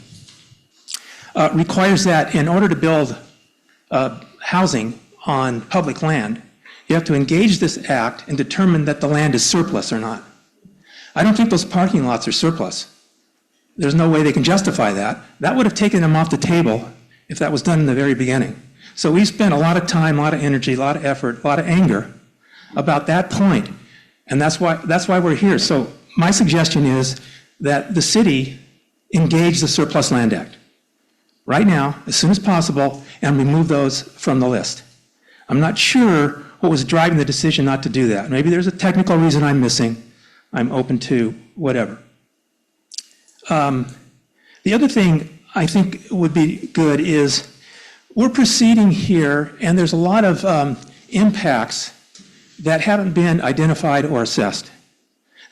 requires that in order to build housing on public land, you have to engage this act and determine that the land is surplus or not. I don't think those parking lots are surplus. There's no way they can justify that. That would have taken them off the table if that was done in the very beginning. So we spent a lot of time, a lot of energy, a lot of effort, a lot of anger about that point, and that's why we're here. So my suggestion is that the city engage the Surplus Land Act right now, as soon as possible, and remove those from the list. I'm not sure what was driving the decision not to do that. Maybe there's a technical reason I'm missing. I'm open to whatever. The other thing I think would be good is we're proceeding here, and there's a lot of impacts that haven't been identified or assessed.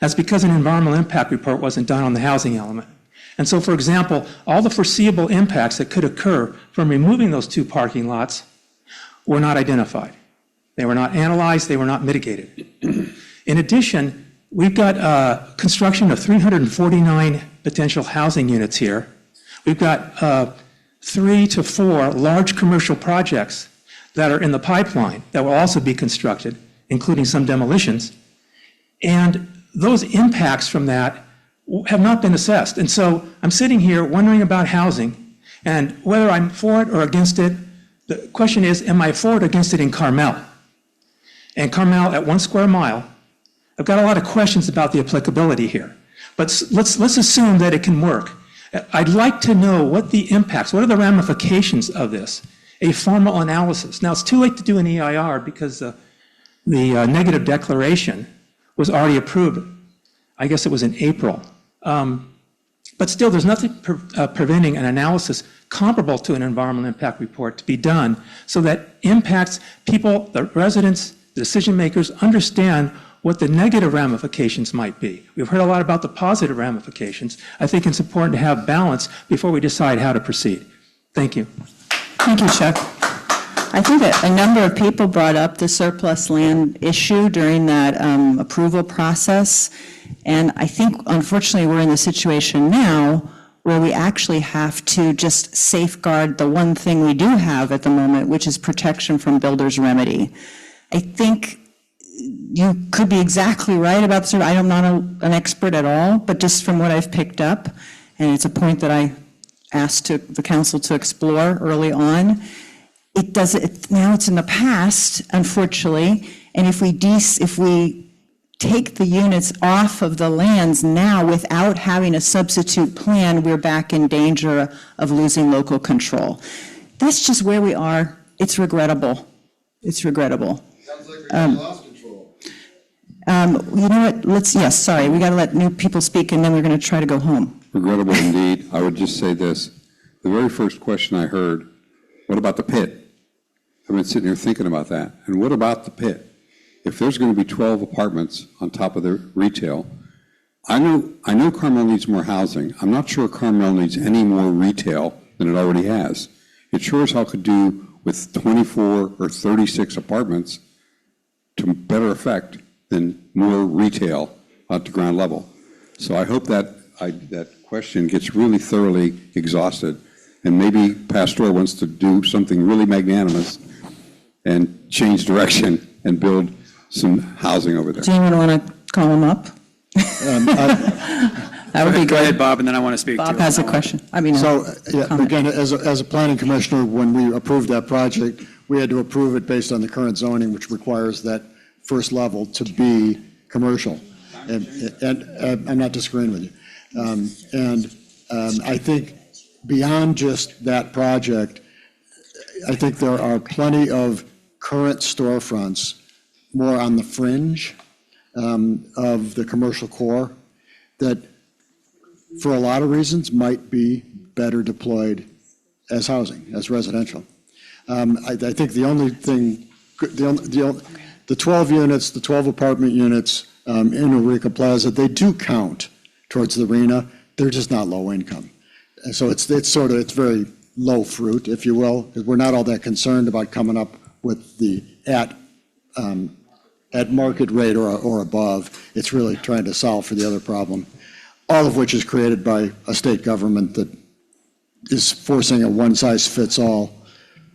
That's because an environmental impact report wasn't done on the housing element. And so, for example, all the foreseeable impacts that could occur from removing those 2 parking lots were not identified. They were not analyzed, they were not mitigated. In addition, we've got construction of 349 potential housing units here. We've got 3 to 4 large commercial projects that are in the pipeline that will also be constructed, including some demolitions. And those impacts from that have not been assessed. And so I'm sitting here wondering about housing and whether I'm for it or against it. The question is, am I for it or against it in Carmel? And Carmel at 1 square mile, I've got a lot of questions about the applicability here. But let's assume that it can work. I'd like to know what the impacts, what are the ramifications of this, a formal analysis. Now, it's too late to do an EIR because the negative declaration was already approved. I guess it was in April. But still, there's nothing preventing an analysis comparable to an environmental impact report to be done so that impacts people, the residents, the decision makers understand what the negative ramifications might be. We've heard a lot about the positive ramifications. I think it's important to have balance before we decide how to proceed. Thank you. Thank you, Chuck. I think that a number of people brought up the surplus land issue during that approval process. And I think, unfortunately, we're in the situation now where we actually have to just safeguard the one thing we do have at the moment, which is protection from builder's remedy. I think you could be exactly right about this. I'm not an expert at all, but just from what I've picked up, and it's a point that I asked the council to explore early on, now it's in the past, unfortunately, and if we take the units off of the lands now without having a substitute plan, we're back in danger of losing local control. That's just where we are. It's regrettable. It's regrettable. Sounds like we lost control. You know what? Yes, sorry, we got to let new people speak, and then we're going to try to go home. Regrettable indeed. I would just say this. The very first question I heard, what about the pit? I've been sitting here thinking about that. And what about the pit? If there's going to be 12 apartments on top of the retail, I know Carmel needs more housing. I'm not sure Carmel needs any more retail than it already has. It sure as hell could do with 24 or 36 apartments to better effect than more retail at the ground level. So I hope that that question gets really thoroughly exhausted, and maybe Pastor wants to do something really magnanimous and change direction and build some housing over there. Does anyone want to call him up? That would be Go ahead, good. Bob, and then I want to speak to Bob has a question. I mean, So, yeah, comment. again, as a planning commissioner, when we approved that project, we had to approve it based on the current zoning, which requires that first level to be commercial. And I'm not disagreeing with you. I think beyond just that project, I think there are plenty of current storefronts more on the fringe of the commercial core that, for a lot of reasons, might be better deployed as housing, as residential. I think the only thing, the 12 units, the 12 apartment units in Eureka Plaza, they do count towards the arena. They're just not low income. And so it's very low fruit, if you will, because we're not all that concerned about coming up with the at market rate or above. It's really trying to solve for the other problem, all of which is created by a state government that is forcing a one-size-fits-all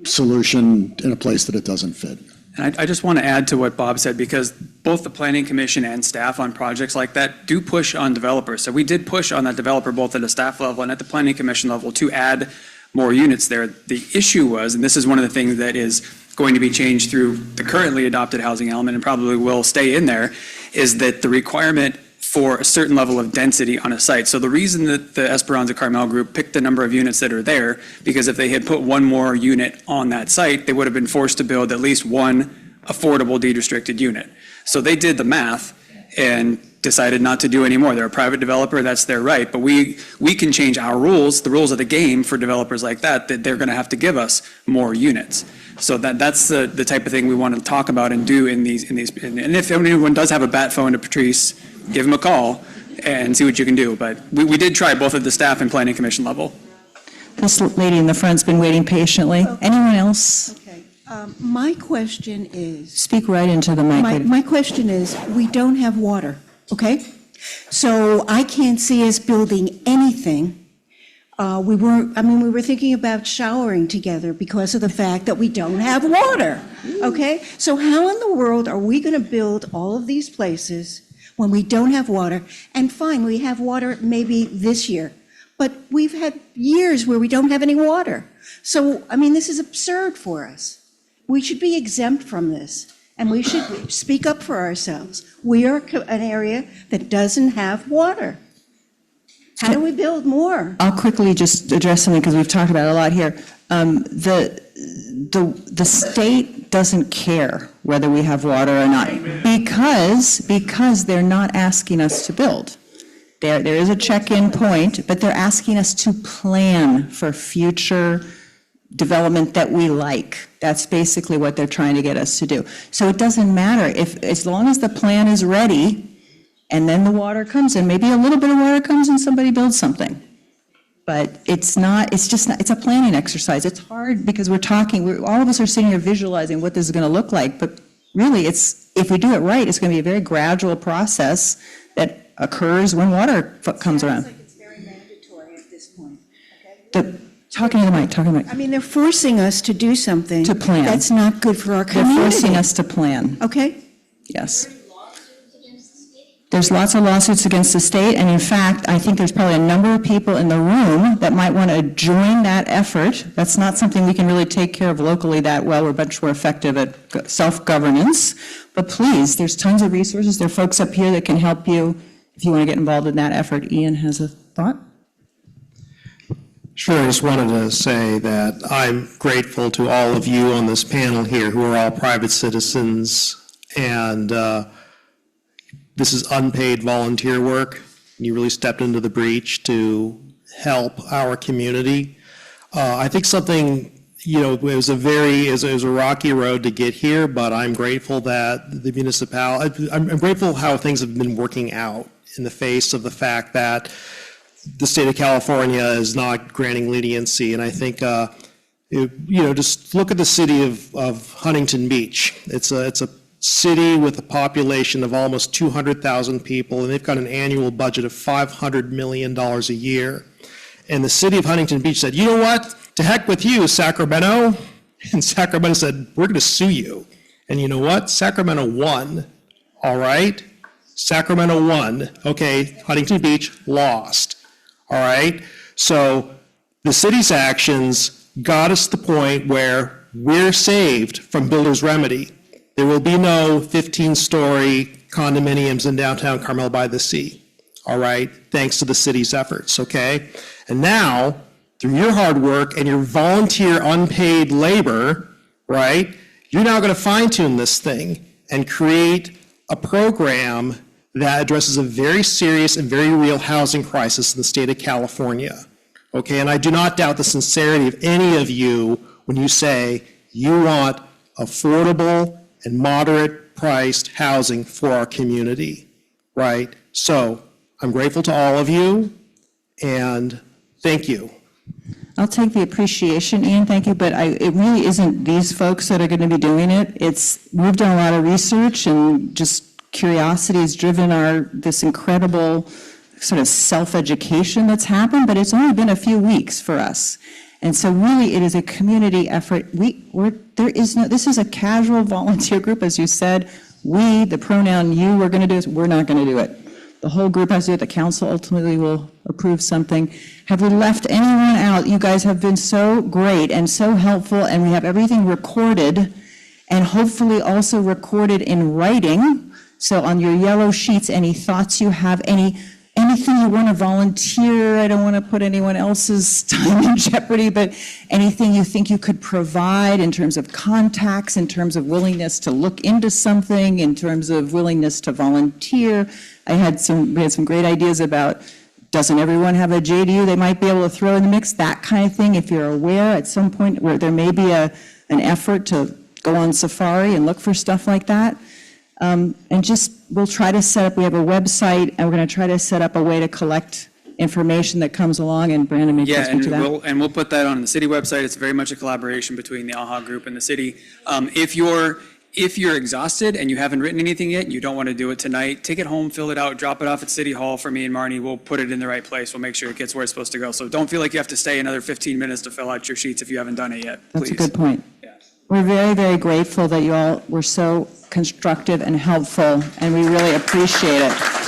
solution in a place that it doesn't fit. And I just want to add to what Bob said, because both the Planning Commission and staff on projects like that do push on developers. So we did push on that developer both at a staff level and at the Planning Commission level to add more units there. The issue was, and this is one of the things that is going to be changed through the currently adopted housing element and probably will stay in there, is that the requirement for a certain level of density on a site. So the reason that the Esperanza Carmel group picked the number of units that are there, because if they had put one more unit on that site, they would have been forced to build at least one affordable deed-restricted unit. So they did the math and decided not to do any more. They're a private developer, that's their right, but we can change our rules, the rules of the game for developers like that they're going to have to give us more units. So that's the type of thing we want to talk about and do in these. And if anyone does have a bat phone to Patrice, give him a call and see what you can do. But we did try both at the staff and Planning Commission level. This lady in the front's been waiting patiently. Anyone else? Okay. My question is. Speak right into the mic. My question is, we don't have water, okay? So I can't see us building anything. We were thinking about showering together because of the fact that we don't have water, okay? So how in the world are we going to build all of these places when we don't have water? And fine, we have water maybe this year, but we've had years where we don't have any water. So, this is absurd for us. We should be exempt from this, and we should speak up for ourselves. We are an area that doesn't have water. How do we build more? I'll quickly just address something because we've talked about it a lot here. The state doesn't care whether we have water or not because they're not asking us to build. There is a check-in point, but they're asking us to plan for future development that we like. That's basically what they're trying to get us to do. So it doesn't matter as long as the plan is ready. And then the water comes in, maybe a little bit of water comes and somebody builds something. But it's a planning exercise. It's hard because all of us are sitting here visualizing what this is going to look like. But really, if we do it right, it's going to be a very gradual process that occurs when water comes around. It sounds like it's very mandatory at this point, okay? Talking to the mic. They're forcing us to do something. To plan. That's not good for our community. They're forcing us to plan. Okay? Yes. There's lots of lawsuits against the state, and in fact, I think there's probably a number of people in the room that might want to join that effort. That's not something we can really take care of locally that well. We're much more effective at self-governance. But please, there's tons of resources. There are folks up here that can help you if you want to get involved in that effort. Ian has a thought? Sure, I just wanted to say that I'm grateful to all of you on this panel here who are all private citizens, and this is unpaid volunteer work. You really stepped into the breach to help our community. I think it was a rocky road to get here, but I'm grateful that the municipality, I'm grateful how things have been working out in the face of the fact that the state of California is not granting leniency. And I think, just look at the city of Huntington Beach. It's a city with a population of almost 200,000 people, and they've got an annual budget of $500 million a year. And the city of Huntington Beach said, you know what? To heck with you, Sacramento. And Sacramento said, we're going to sue you. And you know what? Sacramento won. All right? Sacramento won. Okay, Huntington Beach lost. All right? So the city's actions got us to the point where we're saved from builder's remedy. There will be no 15-story condominiums in downtown Carmel-by-the-Sea. All right? Thanks to the city's efforts, okay? And now, through your hard work and your volunteer unpaid labor, right, you're now going to fine-tune this thing and create a program that addresses a very serious and very real housing crisis in the state of California. Okay, and I do not doubt the sincerity of any of you when you say you want affordable and moderate-priced housing for our community, right? So I'm grateful to all of you, and thank you. I'll take the appreciation, Ian, thank you, but it really isn't these folks that are going to be doing it. We've done a lot of research, and just curiosity has driven this incredible sort of self-education that's happened, but it's only been a few weeks for us. And so really, it is a community effort. This is a casual volunteer group, as you said. We, the pronoun you, we're going to do this, we're not going to do it. The whole group has to do it. The council ultimately will approve something. Have we left anyone out? You guys have been so great and so helpful, and we have everything recorded, and hopefully also recorded in writing. So on your yellow sheets, any thoughts you have, anything you want to volunteer, I don't want to put anyone else's time in jeopardy, but anything you think you could provide in terms of contacts, in terms of willingness to look into something, in terms of willingness to volunteer. We had some great ideas about, doesn't everyone have a JDU they might be able to throw in the mix, that kind of thing. If you're aware at some point where there may be an effort to go on safari and look for stuff like that. And we'll try to set up, we have a website, and we're going to try to set up a way to collect information that comes along, and Brandon may speak to that. And we'll put that on the city website. It's very much a collaboration between the AHA group and the city. If you're exhausted and you haven't written anything yet, you don't want to do it tonight, take it home, fill it out, drop it off at City Hall for me and Marnie. We'll put it in the right place. We'll make sure it gets where it's supposed to go. So don't feel like you have to stay another 15 minutes to fill out your sheets if you haven't done it yet, please. That's a good point. We're very, very grateful that you all were so constructive and helpful, and we really appreciate it.